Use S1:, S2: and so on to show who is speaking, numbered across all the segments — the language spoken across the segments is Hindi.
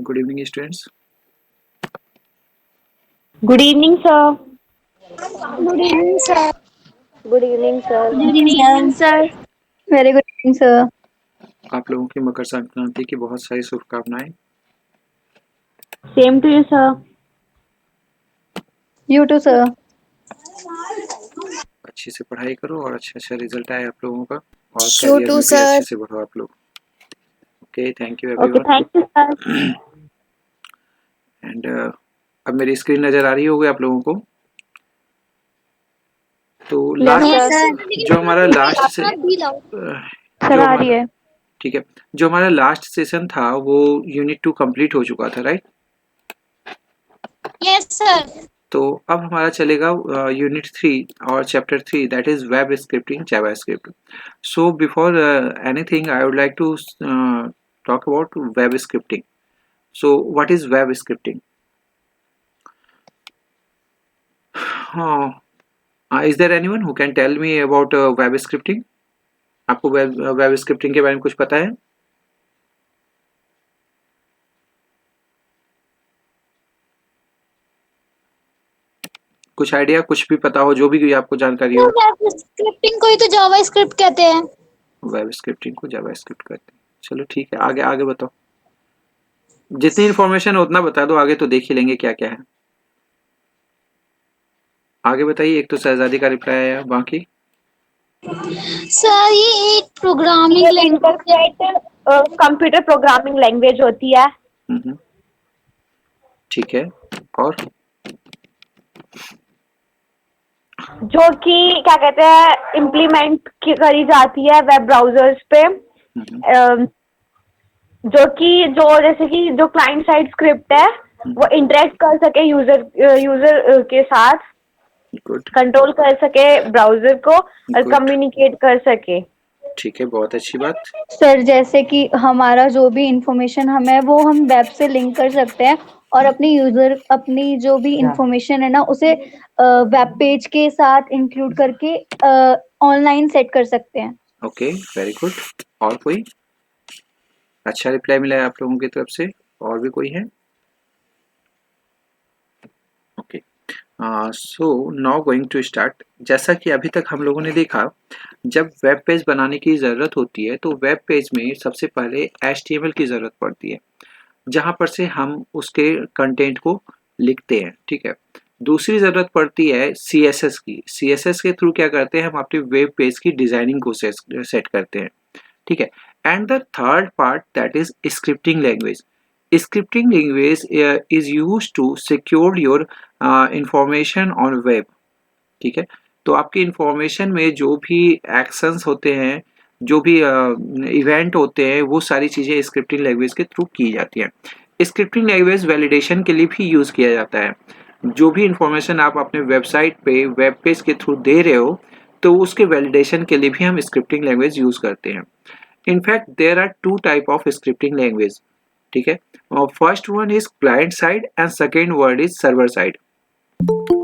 S1: Good evening, students.
S2: Good evening, sir.
S3: Good evening, sir.
S4: Good evening, sir.
S3: Good evening, sir.
S5: Very good evening, sir.
S1: आप लोगों की मकर संक्रांति की बहुत सारी शुभकामनाएं।
S2: Same to you, sir.
S5: You too, sir.
S1: अच्छे से पढ़ाई करो और अच्छा रिजल्ट आए आप लोगों का और
S3: You
S1: करियर
S3: too,
S1: में भी
S3: sir.
S1: अच्छे से बढ़ो आप लोग। Okay, thank you
S2: Okay,
S1: everyone.
S2: thank you, sir.
S1: And अब मेरी स्क्रीन नजर आ रही होगी आप लोगों को। तो
S2: Yes,
S1: लास्ट
S2: sir.
S1: जो हमारा लास्ट से
S2: सर
S1: जो
S2: आ रही
S1: हमारा
S2: है।
S1: ठीक है, जो हमारा लास्ट सेशन था वो यूनिट 2 कंप्लीट हो चुका था, राइट?
S3: Yes, sir.
S1: तो अब हमारा चलेगा यूनिट 3 और chapter 3, that is web scripting JavaScript. So before anything I would like to talk about web scripting. So what is web scripting? Is there anyone who can tell me about web scripting? आपको वेब स्क्रिप्टिंग के बारे में कुछ पता है? कुछ आइडिया, कुछ भी पता हो, जो भी आपको जानकारी हो।
S3: वेब स्क्रिप्टिंग को ही तो जावा स्क्रिप्ट कहते हैं।
S1: वेब स्क्रिप्टिंग को जावास्क्रिप्ट कहते हैं। चलो ठीक है, आगे आगे बताओ। जितनी इन्फॉर्मेशन है उतना बता दो, आगे तो देख ही लेंगे क्या क्या है। आगे बताइए। एक तो शहजादी का रिप्लाई आया, बाकी
S3: सर ये एक प्रोग्रामिंग
S2: ये
S3: लैंग्वेज है।
S2: इंटरनेट कंप्यूटर प्रोग्रामिंग लैंग्वेज होती है
S1: ठीक है। और
S2: जो कि क्या कहते हैं इम्प्लीमेंट करी जाती है वेब ब्राउजर्स पे, जो कि जो जैसे कि जो क्लाइंट साइड स्क्रिप्ट है वो इंटरेक्ट कर सके यूजर के साथ,
S1: गुड,
S2: कंट्रोल कर सके ब्राउजर को और
S1: गुड,
S2: कम्युनिकेट कर सके।
S1: ठीक है, बहुत अच्छी बात।
S5: सर जैसे कि हमारा जो भी इंफॉर्मेशन हमें वो हम वेब से लिंक कर सकते हैं और अपनी जो भी इंफॉर्मेशन है ना उसे वेब पेज के साथ इंक्लूड करके ऑनलाइन सेट कर सकते हैं।
S1: Okay, very good. और कोई अच्छा रिप्लाई मिला है आप लोगों की तरफ से? और भी कोई है? Okay, so now going to start. जैसा कि अभी तक हम लोगों ने देखा, जब वेब पेज बनाने की ज़रूरत होती है तो वेब पेज में सबसे पहले HTML की ज़रूरत पड़ती है, जहाँ पर से हम उसके कंटेंट को लिखते हैं। ठीक है। दूसरी ज़रूरत पड़ती है CSS की। CSS के थ्रू क्या करते हैं, हम अपने वेब पेज की डिज़ाइनिंग को सेट करते हैं। ठीक है। And the third part that is scripting language. Scripting language is use to secure your information on web. ठीक है। तो आपकी इंफॉर्मेशन में जो भी एक्शंस होते हैं, जो भी इवेंट होते हैं, वो सारी चीज़ें स्क्रिप्टिंग लैंग्वेज के थ्रू की जाती हैं। स्क्रिप्टिंग लैंग्वेज वैलिडेशन के लिए भी यूज़ किया जाता है। जो भी इंफॉर्मेशन आप अपने वेबसाइट पे वेब पेज के थ्रू दे रहे हो, तो उसके वैलिडेशन के लिए भी हम स्क्रिप्टिंग लैंग्वेज यूज़ करते हैं। In fact, there are two type of scripting language. ठीक है। First one is client side and second word is server side.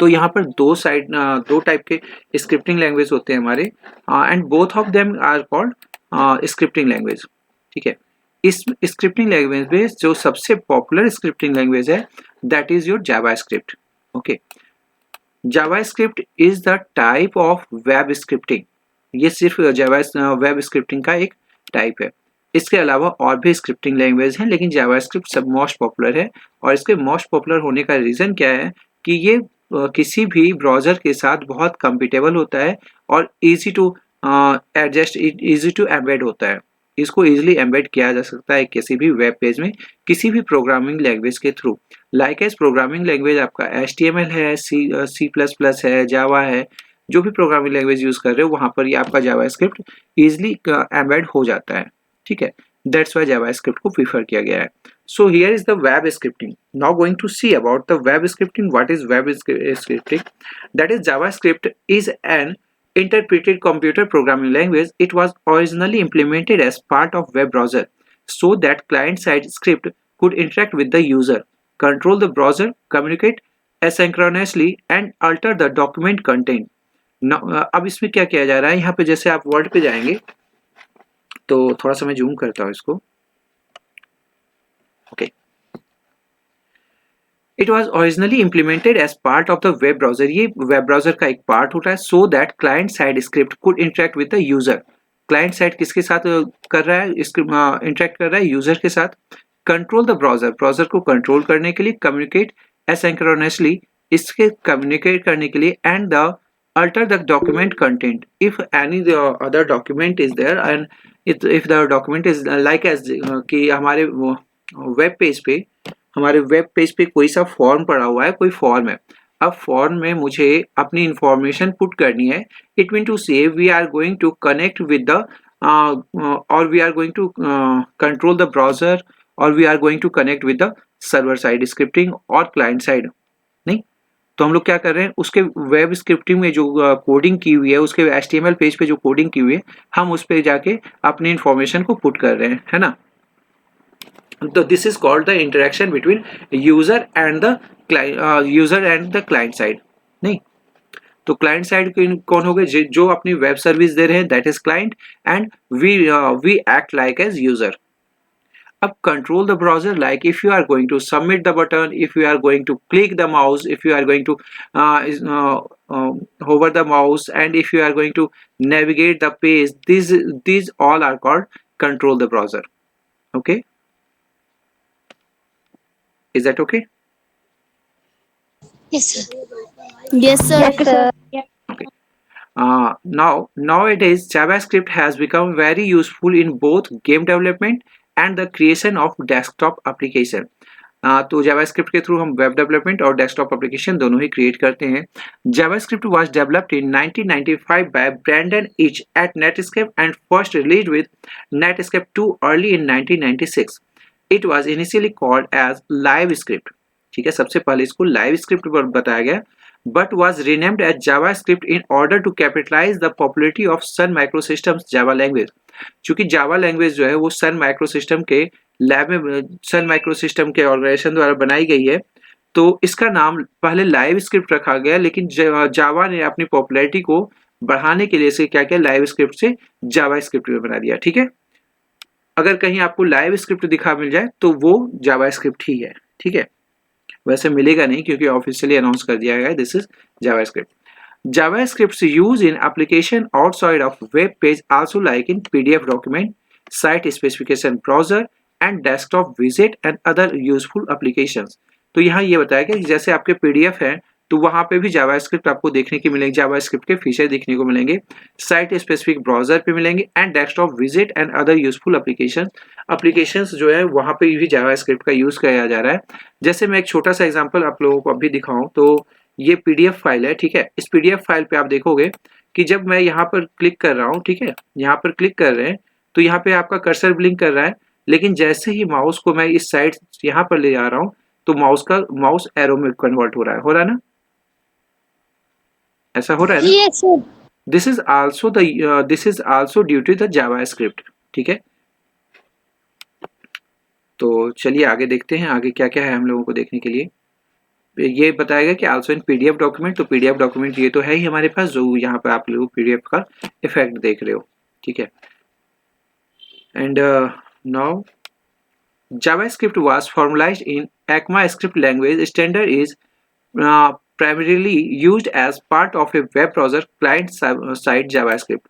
S1: तो यहाँ पर दो टाइप के स्क्रिप्टिंग लैंग्वेज होते हैं हमारे, and both of them are called scripting language. ठीक है। इस स्क्रिप्टिंग लैंग्वेज में जो सबसे पॉपुलर स्क्रिप्टिंग लैंग्वेज है that is your JavaScript. Okay, JavaScript is the type of web scripting. ये सिर्फ वेब स्क्रिप्टिंग का एक टाइप है। इसके अलावा और भी स्क्रिप्टिंग लैंग्वेज हैं, लेकिन जावास्क्रिप्ट सब मोस्ट पॉपुलर है। और इसके मोस्ट पॉपुलर होने का रीज़न क्या है कि ये किसी भी ब्राउज़र के साथ बहुत कंपेटेबल होता है और easy to adjust, easy to embed होता है। इसको इजीली एम्बेड किया जा सकता है किसी भी वेब पेज में, किसी भी प्रोग्रामिंग लैंग्वेज के थ्रू। लाइक एज प्रोग्रामिंग लैंग्वेज आपका HTML है, C++ है, जावा है, जो भी प्रोग्रामिंग लैंग्वेज यूज़ कर रहे हो वहाँ पर ये आपका जावास्क्रिप्ट इजीली एम्बेड हो जाता है। ठीक है। दैट्स वाई जावास्क्रिप्ट को प्रीफर किया गया है। So here is the web scripting. Now going to see about the web scripting. What is web scripting? That is JavaScript is an interpreted computer programming language. It was originally implemented as part of web browser so that client-side script could interact with the user, control the browser, communicate asynchronously, and alter the document content. अब इसमें क्या किया जा रहा है, यहाँ पे जैसे आप वर्ड पे जाएंगे तो थोड़ा सा मैं जूम करता हूँ इसको। Okay, it was originally implemented as part of the web browser. ये वेब ब्राउजर का एक पार्ट होता है so that client side script could interact with the user. Client side किसके साथ कर रहा है, इंटरेक्ट कर रहा है यूजर के साथ। कंट्रोल द ब्राउजर, ब्राउजर को कंट्रोल करने के लिए, कम्युनिकेट एसिंक्रोनसली, इसके कम्युनिकेट करने के लिए, and the alter the document content if any the other document is there and if the document is like as कि हमारे वेब पेज पे कोई सा फॉर्म पड़ा हुआ है, कोई फॉर्म है। अब फॉर्म में मुझे अपनी इंफॉर्मेशन पुट करनी है। It mean to say we are going to connect with the और we are going to control the browser और we are going to connect with the server side scripting और क्लाइंट साइड। नहीं तो हम लोग क्या कर रहे हैं, उसके वेब स्क्रिप्टिंग में जो कोडिंग की हुई है, उसके HTML पेज पे जो कोडिंग की हुई है, हम उस पे जाके अपनी इंफॉर्मेशन को पुट कर रहे हैं, है ना। तो this is called the interaction between user and the client side. नहीं तो क्लाइंट साइड कौन हो गए, जो अपनी वेब सर्विस दे रहे हैं, that is client, and we act like as user. अब control the browser, like if you are going to submit the button, if you are going to click the mouse, if you are going to hover the mouse, and if you are going to navigate the page, these all are called control the browser. Okay, is that okay?
S3: Yes, sir. Yes, sir.
S2: Yes, sir.
S1: Okay. Nowadays JavaScript has become very useful in both game development and the creation of desktop application. तो JavaScript के थ्रू हम वेब डेवलपमेंट और डेस्कटॉप एप्लीकेशन दोनों ही क्रिएट करते हैं। JavaScript was developed in 1995 by Brandon Eich at Netscape and first released with Netscape 2 early in 1996. It was initially called as LiveScript. ठीक है, सबसे पहले इसको LiveScript बताया गया, but was renamed as JavaScript in order to capitalize the popularity of Sun Microsystems Java language. चूंकि जावा लैंग्वेज जो है वो सन माइक्रोसिस्टम के लैब में, सन माइक्रोसिस्टम के ऑर्गेनाइजेशन द्वारा बनाई गई है, तो इसका नाम पहले लाइव स्क्रिप्ट रखा गया, लेकिन जावा ने अपनी पॉपुलैरिटी को बढ़ाने के लिए इसे क्या किया, लाइव स्क्रिप्ट से जावा स्क्रिप्ट में बना दिया। ठीक है, अगर कहीं आपको लाइव स्क्रिप्ट दिखा मिल जाए तो वो जावा स्क्रिप्ट ही है। ठीक है, वैसे मिलेगा नहीं क्योंकि ऑफिशियली अनाउंस कर दिया गया है this is Java script. JavaScript's use in application outside of web page also like in PDF document, site specification browser and desktop widget and other useful applications. तो यहाँ ये बताया कि जैसे आपके PDF हैं तो वहाँ पे भी JavaScript आपको देखने की मिलेंगे, JavaScript के फीचर देखने को मिलेंगे, साइट स्पेसिफिक ब्राउजर पे मिलेंगे and desktop visit and other useful applications जो है वहाँ पे भी JavaScript का यूज किया जा रहा है। जैसे मैं एक छोटा सा एग्जांपल आप लोगों को अभी दिखाऊं तो ये PDF फाइल है। ठीक है, इस PDF फाइल पे आप देखोगे कि जब मैं यहाँ पर क्लिक कर रहा हूँ, ठीक है, यहाँ पर क्लिक कर रहे हैं तो यहाँ पे आपका कर्सर ब्लिंक कर रहा है, लेकिन जैसे ही माउस को मैं इस साइड यहाँ पर ले जा रहा हूँ तो माउस एरो में कन्वर्ट हो रहा है ना, ऐसा हो रहा है ना।
S3: Yes, sir.
S1: This is also due to the JavaScript. ठीक है, तो चलिए आगे देखते हैं आगे क्या क्या है हम लोगों को देखने के लिए। ये बताएगा कि आल्सो इन PDF डॉक्यूमेंट, तो PDF डॉक्यूमेंट ये तो है ही हमारे पास, जो यहाँ पर आप लोग PDF का इफेक्ट देख रहे हो। ठीक है, and now JavaScript was formalized in ECMAScript language standard is primarily used as part of a web browser client side JavaScript.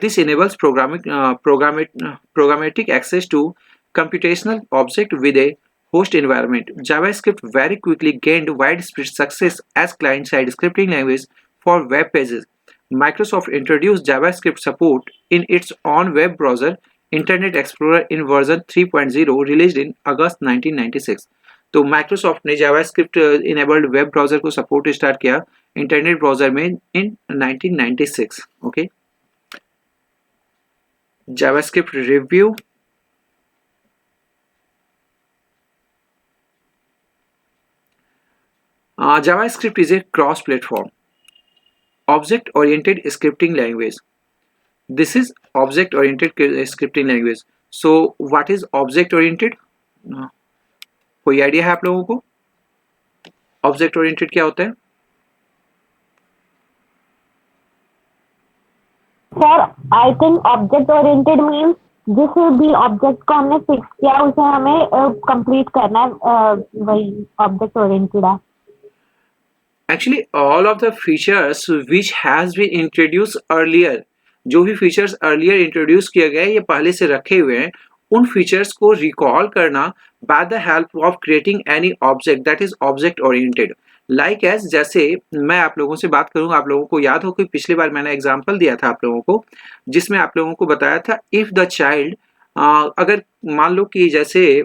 S1: This enables programmatic access to computational object with a host environment. JavaScript very quickly gained widespread success as client-side scripting language for web pages. Microsoft introduced JavaScript support in its own web browser, Internet Explorer in version 3.0 released in August 1996. तो Microsoft ने JavaScript enabled web browser को support स्टार्ट किया इंटरनेट ब्राउजर में in 1996. Okay. JavaScript review. JavaScript is a cross-platform, object-oriented scripting language. This is object-oriented scripting language. So, what is object-oriented? कोई आइडिया है आप लोगों को? Object-oriented क्या होता है?
S2: Sir, I think object-oriented means जिस भी ऑब्जेक्ट को हमने फिक्स किया उसे हमें कंप्लीट करना है, वही ऑब्जेक्ट ओरिएंटेड है।
S1: Actually, all of the features which has been introduced earlier, जो भी फीचर्स अर्लियर इंट्रोड्यूस किए गए ये पहले से रखे हुए हैं, उन फीचर्स को रिकॉल करना by the help of creating any object that is object oriented. Like as, जैसे मैं आप लोगों से बात करूंगा, आप लोगों को याद हो कि पिछली बार मैंने एग्जांपल दिया था आप लोगों को, जिसमें आप लोगों को बताया था इफ द चाइल्ड, अगर मान लो कि जैसे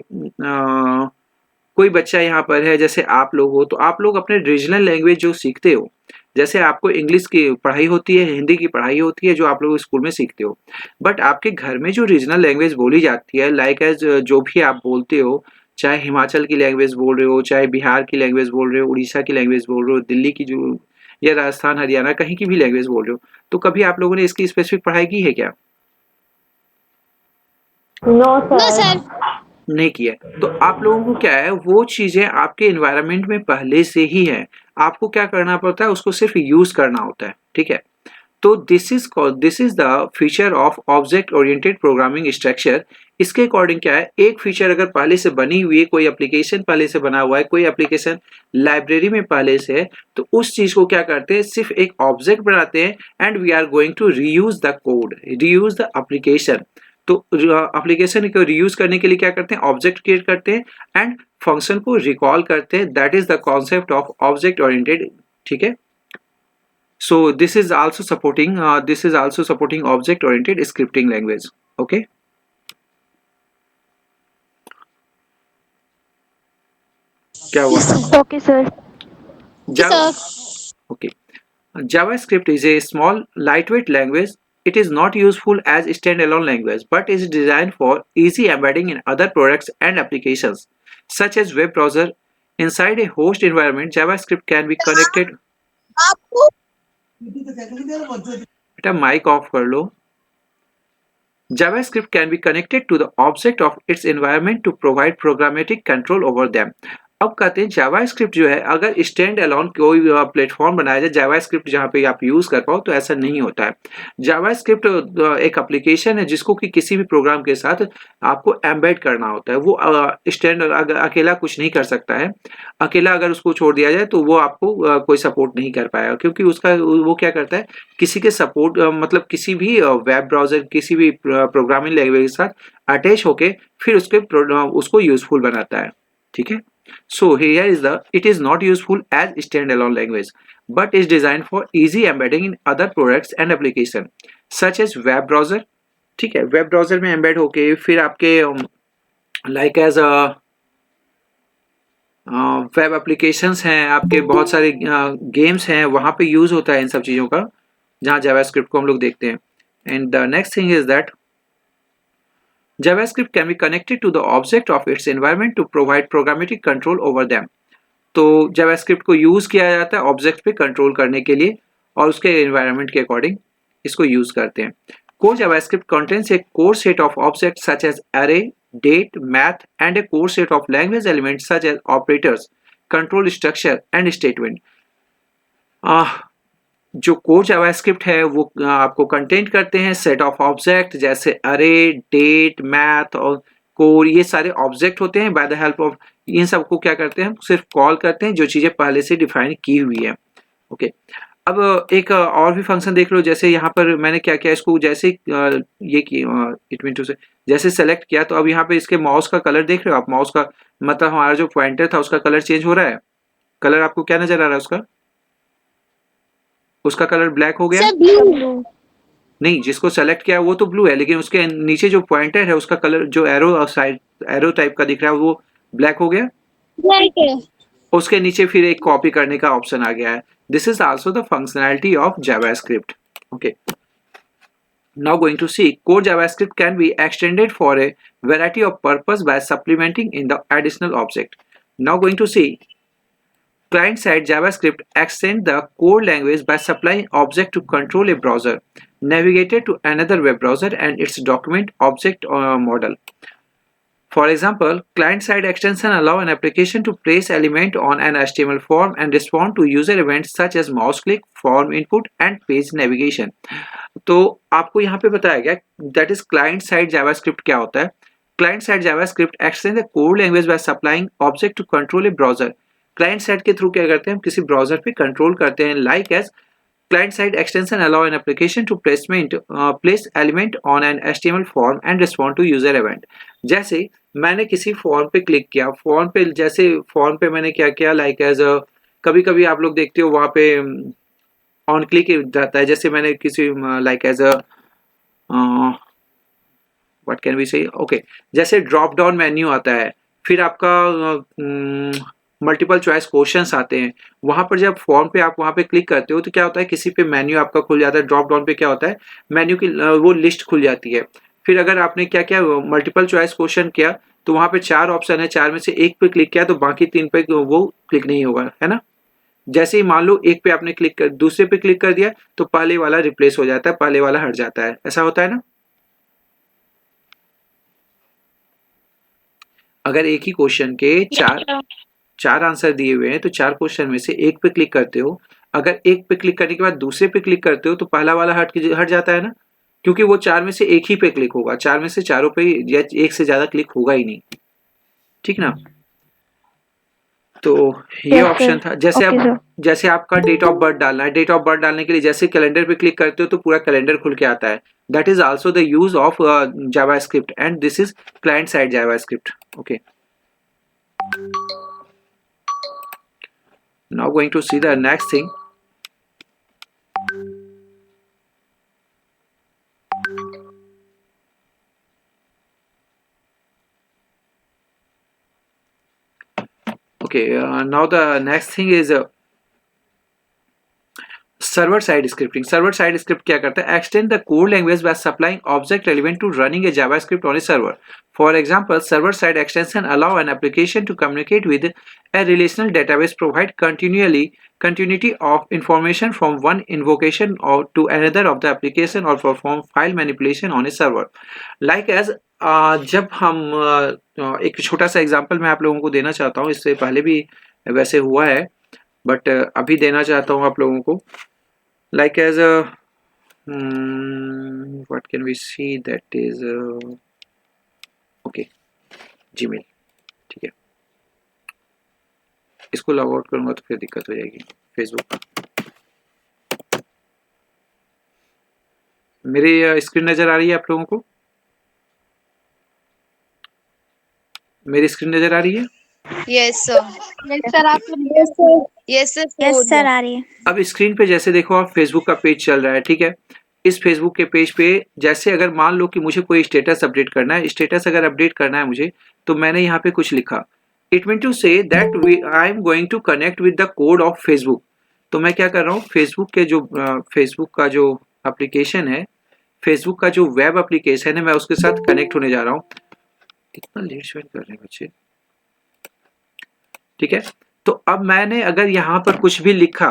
S1: कोई बच्चा यहाँ पर है, जैसे आप लोग हो, तो आप लोग अपने रीजनल लैंग्वेज जो सीखते हो, जैसे आपको इंग्लिश की पढ़ाई होती है, हिंदी की पढ़ाई होती है जो आप लोग स्कूल में सीखते हो, बट आपके घर में जो रीजनल लैंग्वेज बोली जाती है, लाइक एज जो भी आप बोलते हो, चाहे हिमाचल की लैंग्वेज बोल रहे हो, चाहे बिहार की लैंग्वेज बोल रहे हो, उड़ीसा की लैंग्वेज बोल रहे हो, दिल्ली की जो, या राजस्थान हरियाणा कहीं की भी लैंग्वेज बोल रहे हो, तो कभी आप लोगों ने इसकी स्पेसिफिक पढ़ाई की है क्या?
S2: No
S3: no
S2: sir.
S3: सर।
S1: नहीं किया है। तो आप लोगों को क्या है, वो चीजें आपके एनवायरनमेंट में पहले से ही है, आपको क्या करना पड़ता है, उसको सिर्फ यूज करना होता है, ठीक है। तो this is the feature of object oriented programming structure. इसके अकॉर्डिंग क्या है, एक फीचर अगर पहले से बनी हुई है, कोई एप्लीकेशन पहले से बना हुआ है, कोई एप्लीकेशन लाइब्रेरी में पहले से है, तो उस चीज को क्या करते हैं, सिर्फ एक ऑब्जेक्ट बनाते हैं and we are going to reuse the code, reuse the application. तो एप्लीकेशन को रीयूज करने के लिए क्या करते हैं, ऑब्जेक्ट क्रिएट करते हैं एंड फंक्शन को रिकॉल करते हैं, that is the concept of object oriented, ठीक है। So this is also supporting object oriented scripting language. Okay. क्या हुआ?
S2: Okay sir.
S1: Java. Okay. JavaScript is a small lightweight language. It is not useful as a standalone language, but is designed for easy embedding in other products and applications, such as web browser. Inside a host environment, JavaScript can be connected. बेटा माइक ऑफ कर लो। JavaScript can be connected to the object of its environment to provide programmatic control over them. अब कहते हैं जावास्क्रिप्ट जो है, अगर स्टैंड अलोन कोई प्लेटफॉर्म बनाया जाए जावास्क्रिप्ट जहाँ पे आप यूज कर पाओ, तो ऐसा नहीं होता है। जावास्क्रिप्ट एक एप्लीकेशन है जिसको कि किसी भी प्रोग्राम के साथ आपको एम्बेड करना होता है। वो स्टैंड अकेला कुछ नहीं कर सकता है, अकेला अगर उसको छोड़ दिया जाए तो वो आपको कोई सपोर्ट नहीं कर पाएगा, क्योंकि उसका वो क्या करता है, किसी के सपोर्ट मतलब किसी भी वेब ब्राउजर, किसी भी प्रोग्रामिंग लैंग्वेज के साथ अटैच होके फिर उसको यूजफुल बनाता है, ठीक है। So here is it is not useful as standalone language, but is designed for easy embedding in other products and application such as web browser, ठीक है। वेब ब्राउजर में एम्बेड होके फिर आपके लाइक एज वेब एप्लीकेशंस हैं, आपके बहुत सारे गेम्स हैं, वहाँ पे यूज होता है इन सब चीज़ों का, जहाँ जावास्क्रिप्ट को हम लोग देखते हैं। And the next thing is that JavaScript can be connected to the object of its environment to provide programmatic control over them. तो JavaScript को यूज किया जाता है ऑब्जेक्ट पे कंट्रोल करने के लिए और उसके एनवायरनमेंट के अकॉर्डिंग इसको यूज करते हैं। Core JavaScript contains a core set of objects such as array, date, math, and a core set of language elements such as operators, control structure, and statement. जो कोर जावास्क्रिप्ट है वो आपको कंटेंट करते हैं सेट ऑफ ऑब्जेक्ट, जैसे अरे, डेट, मैथ और कोर, ये सारे ऑब्जेक्ट होते हैं। बाय द हेल्प ऑफ इन सबको क्या करते हैं, सिर्फ कॉल करते हैं जो चीजें पहले से डिफाइन की हुई है। ओके, अब एक और भी फंक्शन देख लो, जैसे यहाँ पर मैंने क्या किया, इसको जैसे ये की से जैसे सेलेक्ट किया, तो अब यहाँ पे इसके माउस का कलर देख रहे हो आप, माउस का मतलब हमारा जो पॉइंटर था उसका कलर चेंज हो रहा है। कलर आपको क्या नजर आ रहा है, उसका कलर ब्लैक हो गया। नहीं, जिसको सेलेक्ट किया वो तो ब्लू है, लेकिन उसके नीचे जो पॉइंटर है उसका कलर जो एरो टाइप का दिख रहा है वो ब्लैक हो गया। उसके नीचे फिर एक कॉपी करने का ऑप्शन आ गया है। This is also the functionality of JavaScript. Okay, now going to see core JavaScript can be extended for a variety of purpose by supplementing in the additional object. Now going to see client-side JavaScript extend the core language by supplying object to control a browser, navigator to another web browser and its document object model. For example, client-side extension allow an application to place element on an HTML form and respond to user events such as mouse click, form input and page navigation. तो आपको यहाँ पे बताया गया that is client-side JavaScript क्या होता है. Client-side JavaScript extends the code language by supplying object to control a browser. Client-side के थ्रू क्या करते हैं, हम किसी ब्राउजर पे कंट्रोल करते हैं. Like as client-side extension allow an application to place element on an HTML form and respond to user event. जैसे मैंने किसी फॉर्म पे क्लिक किया, फॉर्म पे जैसे फॉर्म पे मैंने क्या किया, लाइक एज कभी कभी आप लोग देखते हो वहाँ पे ऑन क्लिक जाता है. जैसे मैंने किसी like as what can we say, okay, जैसे ड्रॉप डाउन मेन्यू आता है, फिर आपका मल्टीपल चॉइस क्वेश्चंस आते हैं. वहां पर जब फॉर्म पे आप वहां पे क्लिक करते हो तो क्या होता है, किसी पे मेन्यू आपका खुल जाता है. ड्रॉप डाउन पे क्या होता है, मेन्यू की वो लिस्ट खुल जाती है. फिर अगर आपने क्या किया, मल्टीपल चॉइस क्वेश्चन किया, तो वहां पे 4 ऑप्शन है, 4 में से एक पे क्लिक किया तो बाकी 3 पे वो क्लिक नहीं होगा, है ना. जैसे ही मान लो एक पे आपने क्लिक कर, दूसरे पे क्लिक कर दिया तो पहले वाला रिप्लेस हो जाता है, पहले वाला हट जाता है. ऐसा होता है ना. अगर एक ही क्वेश्चन के चार आंसर दिए हुए हैं तो 4 क्वेश्चन में से एक पे क्लिक करते हो, अगर एक पे क्लिक करने के बाद दूसरे पे क्लिक करते हो तो पहला वाला हट जाता है ना, क्योंकि वो 4 में से एक ही पे क्लिक होगा. 4 में से चारों पे या एक से ज्यादा क्लिक होगा ही नहीं. ठीक ना. तो ये ऑप्शन था. जैसे आपका डेट ऑफ बर्थ डालना है, डेट ऑफ बर्थ डालने के लिए जैसे कैलेंडर पे क्लिक करते हो तो पूरा कैलेंडर खुल के आता है. That is also the use of JavaScript and this is client side JavaScript. Okay, now going to see the next thing. Okay, now the next thing is server side scripting. Server side script क्या करता है, extend the code language by supplying object element to running a JavaScript on a server. For example, server side extension allow an application to communicate with a relational database, provide continuity of information from one invocation or to another of the application, or perform file manipulation on a server. Like as जब हम एक छोटा सा एग्जांपल मैं आप लोगों को देना चाहता हूँ, इससे पहले भी वैसे हुआ है बट अभी देना चाहता हूँ आप लोगों को. Like as what can we see, that is okay, Gmail. ठीक है, इसको लॉग आउट करूंगा तो फिर दिक्कत हो जाएगी. फेसबुक, मेरी स्क्रीन नजर आ रही है आप लोगों को? मेरी स्क्रीन नजर आ रही है?
S3: Yes sir.
S5: Yes sir. आप
S3: यस सर.
S4: यस सर आ रही है.
S1: अब स्क्रीन पे जैसे देखो आप, फेसबुक का पेज चल रहा है. ठीक है, इस फेसबुक के पेज पे जैसे अगर मान लो कि मुझे कोई स्टेटस अपडेट करना है, स्टेटस अगर अपडेट करना है मुझे, तो मैंने यहाँ पे कुछ लिखा, it mean to say that I am going to connect with the code of Facebook. तो मैं क्या कर रहा हूँ, फेसबुक के जो फेसबुक का जो एप्लीकेशन है, फेसबुक का जो वेब एप्लीकेशन है, मैं उसके साथ कनेक्ट होने जा रहा हूँ. कितना लेट ज्वाइन कर रहे हैं बच्चे. ठीक है, तो अब मैंने अगर यहाँ पर कुछ भी लिखा,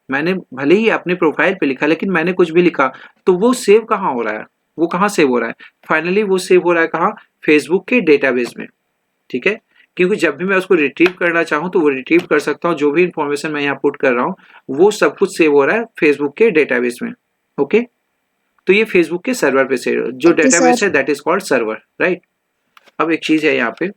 S1: मैंने भले ही अपने प्रोफाइल पे लिखा, लेकिन मैंने कुछ भी लिखा, तो वो सेव कहाँ हो रहा है, वो कहाँ सेव हो रहा है, फाइनली वो सेव हो रहा है कहाँ, फेसबुक के डेटाबेस में. ठीक है, क्योंकि जब भी मैं उसको रिट्रीव करना चाहूँ तो वो रिट्रीव कर सकता हूँ. जो भी इंफॉर्मेशन मैं यहाँ पुट कर रहा हूँ वो सब कुछ सेव हो रहा है फेसबुक के डेटाबेस में. ओके, तो ये फेसबुक के सर्वर पे से जो डेटाबेस है that is called server, right. अब एक चीज है यहाँ पे,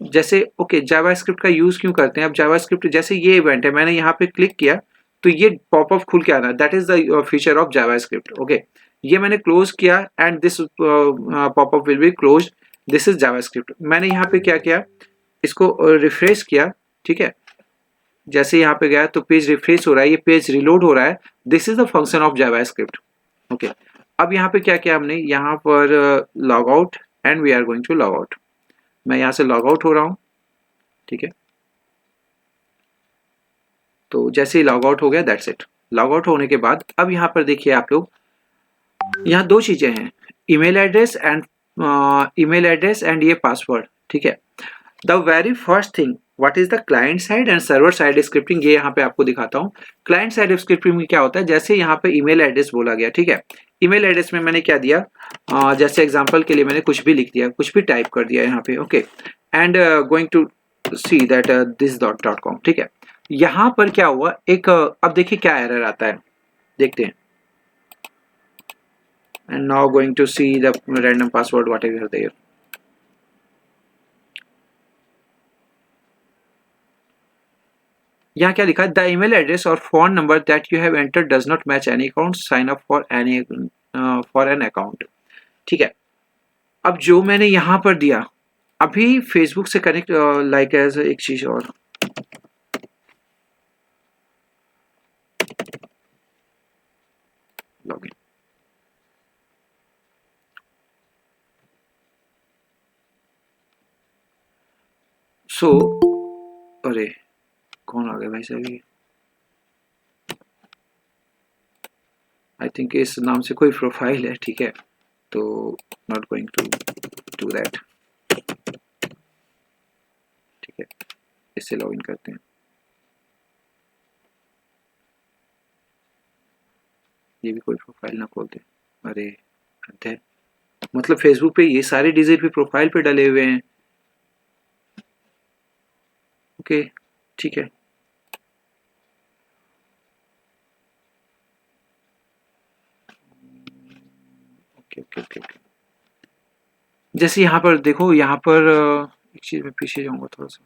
S1: जैसे ओके, जावास्क्रिप्ट का यूज क्यों करते हैं. अब जावास्क्रिप्ट जैसे ये इवेंट है, मैंने यहाँ पे क्लिक किया तो ये पॉपअप खुल के आना, that is the feature of JavaScript. Okay, ये मैंने क्लोज किया and this popup will be close. This is JavaScript. मैंने यहाँ पे क्या किया, इसको रिफ्रेश किया. ठीक है, जैसे यहाँ पे गया तो पेज रिफ्रेश हो रहा है, ये पेज रिलोड हो रहा है. This is the function of JavaScript. Okay, अब यहाँ पे क्या किया हमने, यहाँ पर log out and we are going to log out. मैं यहाँ से लॉग आउट हो रहा हूँ. ठीक है, तो जैसे ही लॉग आउट हो गया, दैट्स इट. लॉग आउट होने के बाद अब यहाँ पर देखिए आप लोग, यहाँ 2 चीजें हैं, ईमेल एड्रेस एंड ये पासवर्ड. ठीक है, the very first thing what is the client side and server side scripting, ये यहाँ पे आपको दिखाता हूँ। क्लाइंट साइड स्क्रिप्टिंग में क्या होता है, जैसे यहाँ पे ईमेल एड्रेस बोला गया, ठीक है, ईमेल एड्रेस में मैंने क्या दिया, जैसे एग्जांपल के लिए मैंने कुछ भी लिख दिया, कुछ भी टाइप कर दिया यहाँ पे, okay, and going to see that this dot com, ठीक है। यहाँ पर क्या हुआ, एक अब देखिए क्या एरर आता है, देखते हैं। And now going to see the random password whatever there. यहाँ क्या लिखा है, द ईमेल एड्रेस और phone number that you have entered does not match any account, sign up for an account, ठीक है। अब जो मैंने यहाँ पर दिया, अभी फेसबुक से कनेक्ट लाइक एज एक चीज और, लॉगिन, सो अरे कौन आ गया भाई साहब, आई थिंक इस नाम से कोई प्रोफाइल है, ठीक है, तो not going to do that, ठीक है, इससे लॉगिन करते हैं। ये भी कोई प्रोफाइल ना खोलते, अरे है, मतलब फेसबुक पे ये सारे डिजिट भी प्रोफाइल पे डले हुए हैं, ओके, ठीक है। ओके ओके ओके ओके, जैसे यहाँ पर देखो, यहाँ पर एक चीज में पीछे जाऊंगा थोड़ा सा,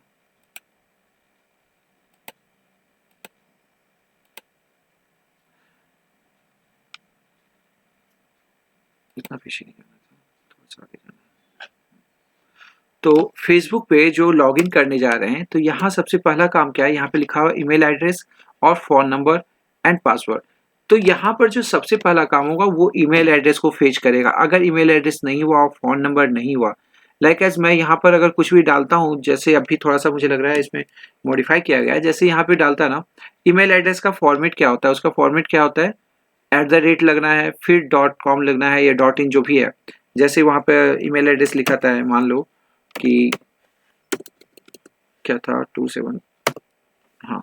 S1: इतना पीछे नहीं जाना था, थोड़ा सा आगे जाना है। तो फेसबुक पे जो लॉगिन करने जा रहे हैं, तो यहाँ सबसे पहला काम क्या है, यहाँ पे लिखा हुआ ईमेल एड्रेस और फोन नंबर एंड पासवर्ड। तो यहाँ पर जो सबसे पहला काम होगा वो ईमेल एड्रेस को फेच करेगा। अगर ईमेल एड्रेस नहीं हुआ और फोन नंबर नहीं हुआ, लाइक एज मैं यहाँ पर अगर कुछ भी डालता हूँ, जैसे अभी थोड़ा सा मुझे लग रहा है इसमें मॉडिफाई किया गया है, जैसे यहाँ पे डालता ना, ईमेल एड्रेस का फॉर्मेट क्या होता है, उसका फॉर्मेट क्या होता है, @ लगना है, फिर .com लगना है या .in जो भी है। जैसे वहाँ पे ईमेल एड्रेस लिखा था, मान लो कि क्या था 27, हाँ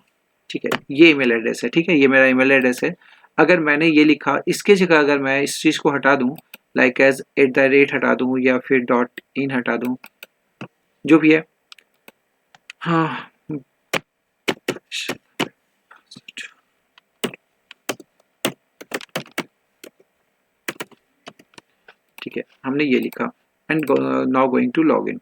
S1: ठीक है, ये ईमेल एड्रेस है, ठीक है, ये मेरा ईमेल एड्रेस है। अगर मैंने ये लिखा, इसके जगह अगर मैं इस चीज़ को हटा दूँ, लाइक एज @ हटा दूँ या फिर .in हटा दूँ, जो भी है, हाँ ठीक है, हमने ये लिखा and now going to log in.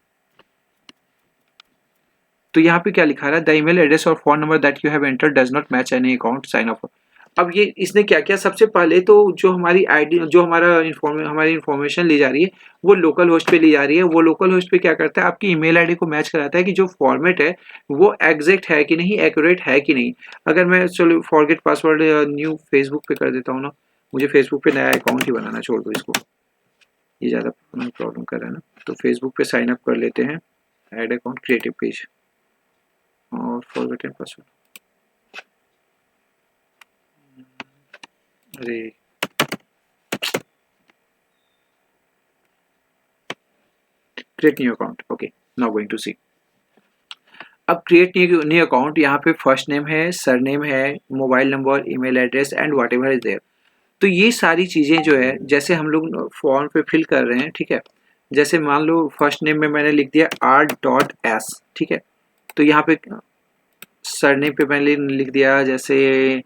S1: तो यहाँ पे क्या लिखा रहा है, द ईमेल एड्रेस और phone number that you have entered does not match any account, sign up. अब ये इसने क्या किया, सबसे पहले तो जो हमारी आईडी, जो हमारी इंफॉर्मेशन ली जा रही है वो लोकल होस्ट पे ली जा रही है। वो लोकल होस्ट पे क्या करता है, आपकी ईमेल आईडी को मैच कराता है कि जो फॉर्मेट है वो एग्जैक्ट है कि नहीं, एक्यूरेट है कि नहीं। अगर मैं चलो फॉरगेट पासवर्ड न्यू फेसबुक पे कर देता हूँ ना, मुझे फेसबुक पे नया अकाउंट ही बनाना, छोड़ दो इसको, ये ज़्यादा प्रॉब्लम कर रहा है ना। तो फेसबुक पे साइन अप कर लेते हैं, ऐड अकाउंट, क्रिएटिव पेज और फॉरगेट पासवर्ड, अरे create new account, okay, now going to see. अब क्रिएट न्यू अकाउंट, यहाँ पे फर्स्ट नेम है, सरनेम है, mobile number, email address and whatever is there. तो ये सारी चीज़ें जो है, जैसे हम लोग फॉर्म पे फिल कर रहे हैं, ठीक है, जैसे मान लो फर्स्ट नेम में मैंने लिख दिया r.s, ठीक है, तो यहाँ पे सरनेम पे मैंने लिख दिया जैसे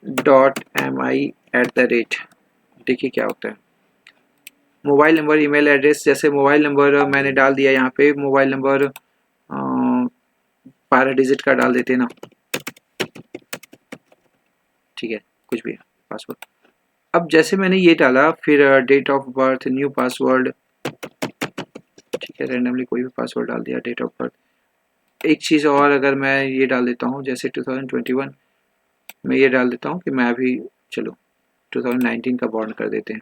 S1: .mi@, देखिए क्या होता है। मोबाइल नंबर, ईमेल एड्रेस, जैसे मोबाइल नंबर मैंने डाल दिया, यहाँ पे मोबाइल नंबर 12 डिजिट का डाल देते ना, ठीक है, कुछ भी, पासवर्ड। अब जैसे मैंने ये डाला, फिर date of birth, new password, ठीक है, रैंडमली कोई भी पासवर्ड डाल दिया, डेट ऑफ बर्थ। एक चीज़ और, अगर मैं ये डाल देता हूँ जैसे 2021, मैं ये डाल देता हूँ कि मैं अभी, चलो 2019 का बॉर्न कर देते हैं,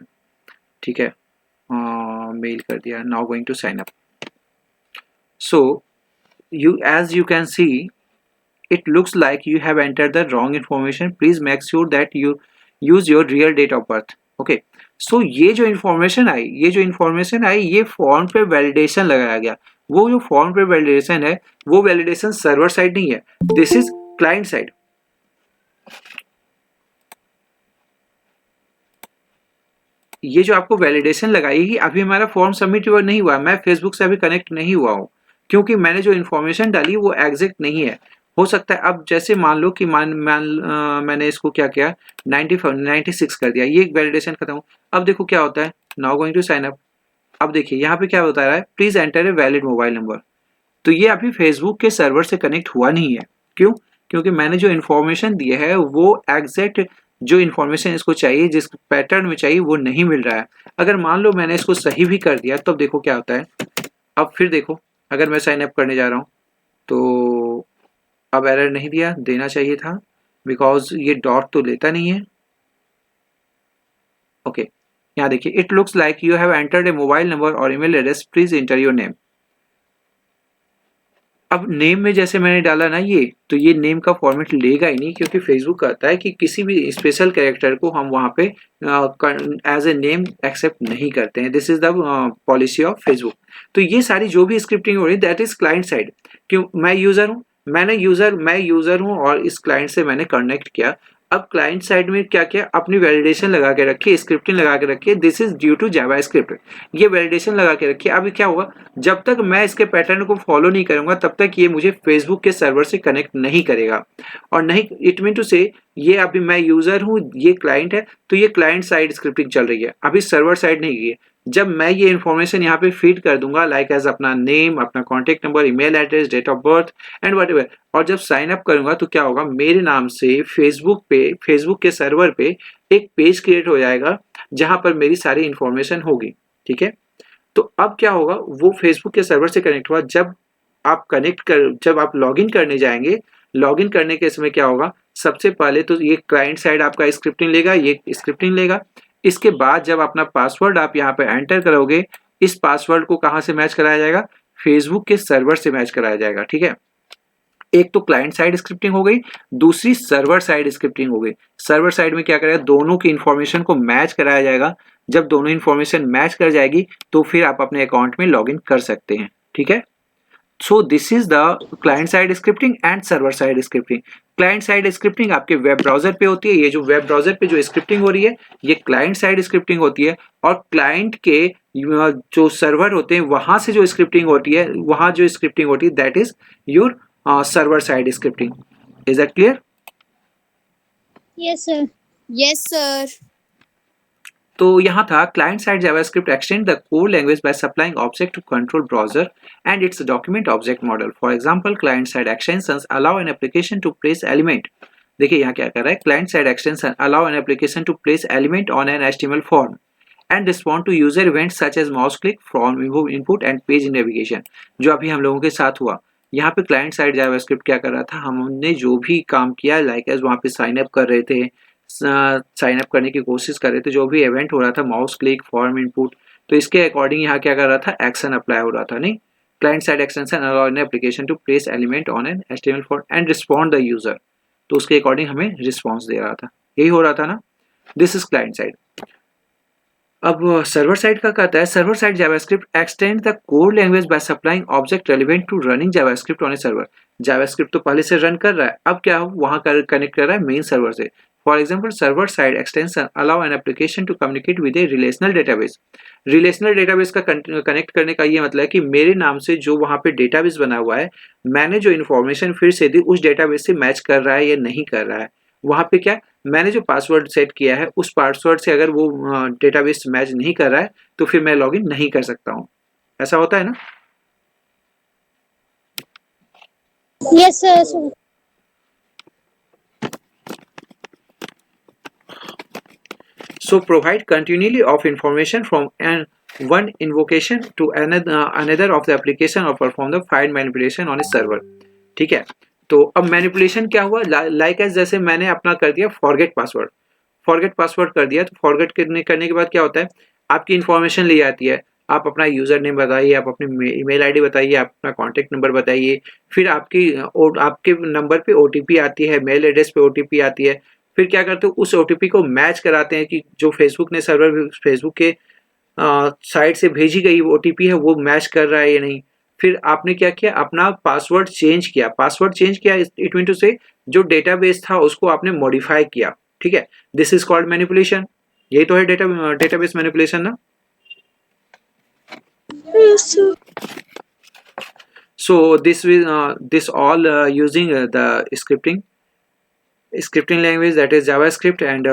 S1: ठीक है, मेल कर दिया, now going to sign up. So you, as you can see, it looks like you have entered the wrong information, please make sure that you use your real date of birth, okay। so ये जो इन्फॉर्मेशन आई, ये फॉर्म पे वैलिडेशन लगाया गया, वो जो फॉर्म पे वैलिडेशन है वो वैलिडेशन सर्वर साइड नहीं है, दिस इज क्लाइंट साइड। ये जो आपको वैलिडेशन लगाएगी, अभी हमारा फॉर्म सबमिट नहीं हुआ, मैं फेसबुक से अभी कनेक्ट नहीं हुआ हूँ क्योंकि मैंने जो इन्फॉर्मेशन डाली वो एग्जैक्ट नहीं है। हो सकता है अब जैसे मान लो कि मैंने इसको क्या किया 96 कर दिया, ये वैलिडेशन खत्म। अब देखो क्या होता है, now going to sign up. अब देखिए यहाँ पे क्या बता रहा है, please enter a valid mobile number. तो ये अभी फेसबुक के सर्वर से कनेक्ट हुआ नहीं है। क्यों? क्योंकि मैंने जो इन्फॉर्मेशन दी है वो एग्जैक्ट जो इन्फॉर्मेशन इसको चाहिए, जिस पैटर्न में चाहिए, वो नहीं मिल रहा है। अगर मान लो मैंने इसको सही भी कर दिया, तब देखो क्या होता है। अब फिर देखो, अगर मैं साइन अप करने जा रहा हूँ तो अब एरर नहीं दिया, देना चाहिए था, बिकॉज ये डॉट तो लेता नहीं है। ओके, यहाँ देखिए, it looks like you have entered a mobile number और email address, please enter your name. अब नेम में जैसे मैंने डाला ना ये, तो ये नेम का फॉर्मेट लेगा ही नहीं, क्योंकि फेसबुक कहता है कि किसी भी स्पेशल कैरेक्टर को हम वहाँ पे एज ए नेम एक्सेप्ट नहीं करते हैं। This is the policy of Facebook. तो ये सारी जो भी स्क्रिप्टिंग हो रही है दैट इज क्लाइंट साइड। क्यों? मैं यूजर हूँ, मैं यूजर हूँ और इस क्लाइंट से मैंने कनेक्ट किया। अब क्लाइंट साइड में क्या किया, अपनी वैलिडेशन लगा के रखी, स्क्रिप्टिंग लगा के रखी, this is due to JavaScript. ये वैलिडेशन लगा के रखी। अभी क्या होगा, जब तक मैं इसके पैटर्न को फॉलो नहीं करूंगा तब तक ये मुझे फेसबुक के सर्वर से कनेक्ट नहीं करेगा। और नहीं, इट मीन टू से ये अभी मैं यूजर हूँ, ये क्लाइंट है, तो ये क्लाइंट साइड स्क्रिप्टिंग चल रही है, अभी सर्वर साइड नहीं की है। जब मैं ये इन्फॉर्मेशन यहाँ पे फीड कर दूंगा, लाइक एज अपना नेम, अपना contact number, email address, date of birth and whatever, और जब साइन अप करूंगा तो क्या होगा, मेरे नाम से फेसबुक के सर्वर पे एक पेज क्रिएट हो जाएगा जहां पर मेरी सारी इन्फॉर्मेशन होगी। ठीक है, तो अब क्या होगा, वो फेसबुक के सर्वर से कनेक्ट हुआ। जब आप लॉगिन करने जाएंगे, लॉगिन करने के समय क्या होगा, सबसे पहले तो ये क्लाइंट साइड आपका स्क्रिप्टिंग लेगा, ये स्क्रिप्टिंग लेगा। इसके बाद जब अपना पासवर्ड आप यहाँ पे एंटर करोगे, इस पासवर्ड को कहाँ से मैच कराया जाएगा, फेसबुक के सर्वर से मैच कराया जाएगा। ठीक है, एक तो क्लाइंट साइड स्क्रिप्टिंग हो गई, दूसरी सर्वर साइड स्क्रिप्टिंग हो गई। सर्वर साइड में क्या करेगा, दोनों की इंफॉर्मेशन को मैच कराया जाएगा। जब दोनों इंफॉर्मेशन मैच कर जाएगी तो फिर आप अपने अकाउंट में लॉगिन कर सकते हैं। ठीक है, so this is the client side scripting and server side scripting. Client side scripting आपके वेब ब्राउजर पे होती है, ये जो वेब ब्राउजर पे जो स्क्रिप्टिंग हो रही है ये क्लाइंट साइड स्क्रिप्टिंग होती है। और क्लाइंट के जो सर्वर होते हैं वहां से जो स्क्रिप्टिंग होती है, वहां जो स्क्रिप्टिंग होती है that is your server side scripting. Is that clear?
S4: Yes, sir.
S3: Yes, sir.
S1: तो यहाँ था client side JavaScript extend the core language by supplying object to control browser and its document object model. For example, client side extensions allow an application to place element. देखिए यहाँ क्या कर रहा है, client side extension allow an application to place element on an HTML form and respond to user events such as mouse click, form input and page navigation. जो अभी हम लोगों के साथ हुआ, यहाँ पे क्लाइंट साइड जावास्क्रिप्ट क्या कर रहा था, हमने जो भी काम किया, लाइक एज वहाँ पे साइन अप कर रहे थे, साइन अप करने की कोशिश कर रहे थे, जो भी इवेंट हो रहा था, माउस क्लिक, फॉर्म इनपुट, तो इसके अकॉर्डिंग यहाँ क्या कर रहा था, एक्शन अप्लाई हो रहा था। नहीं, client side extension allow an application to place element on an HTML form and respond the user, तो उसके अकॉर्डिंग हमें रिस्पॉन्स दे रहा था, यही हो रहा था ना। This is client side. अब सर्वर साइड का कहता है, server side JavaScript extend the core language by supplying object relevant to running JavaScript on a server. JavaScript तो पहले से रन कर रहा है, अब क्या वहां कनेक्ट कर रहा है मेन सर्वर से। For example, server side extension allow an application to communicate with a relational database. Relational database का कनेक्ट करने का ये मतलब है कि मेरे नाम से जो वहां पे डेटाबेस बना हुआ है, मैंने जो इन्फॉर्मेशन फिर से दी उस डेटाबेस से मैच कर रहा है या नहीं कर रहा है। वहां पे क्या, मैंने जो पासवर्ड सेट किया है उस पासवर्ड से अगर वो डेटाबेस मैच नहीं कर रहा है तो फिर मैं लॉगिन नहीं कर सकता हूँ। ऐसा होता है ना?
S4: Yes, sir.
S1: So provide continuity of information from one invocation to another of the application or perform the file manipulation on a server। ठीक है, तो अब मैनिपुलेशन क्या हुआ, लाइक एज जैसे मैंने अपना कर दिया फॉरगेट पासवर्ड कर दिया, तो फॉरगेट करने के बाद क्या होता है, आपकी इन्फॉर्मेशन ली जाती है, आप अपना यूजर नेम बताइए, आप अपनी ईमेल आईडी बताइए, आप अपना कॉन्टेक्ट नंबर बताइए, फिर आपके नंबर पे OTP आती है, मेल एड्रेस पे OTP आती है। फिर क्या करते हो, उस OTP को मैच कराते हैं कि जो फेसबुक के साइट से भेजी गई OTP है वो मैच कर रहा है या नहीं। फिर आपने क्या किया, अपना पासवर्ड चेंज किया। पासवर्ड चेंज किया इट मीन टू से जो डेटाबेस था उसको आपने मॉडिफाई किया, ठीक है। This is called manipulation. यही तो है डेटाबेस मैनिपुलेशन ना।
S4: Yes, sir.
S1: So this all using the scripting language, that is JavaScript and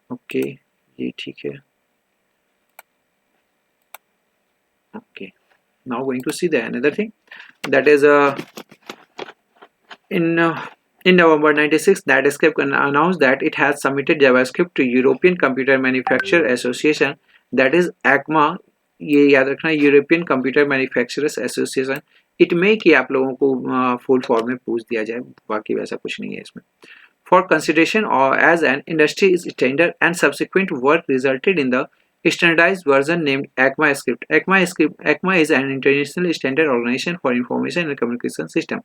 S1: okay, ये ठीक है। Okay, now going to see the another thing, that is in November 96, Netscape announced that it has submitted JavaScript to European Computer Manufacturer Association, that is ECMA। ये याद रखना, European computer manufacturers association. It may कि आप लोगों को फुल फॉर्म में पूछ दिया जाए, बाकी वैसा कुछ नहीं है इसमें। फॉर कंसिडरेशन और as an industry standard and subsequent work resulted in the standardized version named ECMAScript. ECMA is an international standard organization for information and communication system.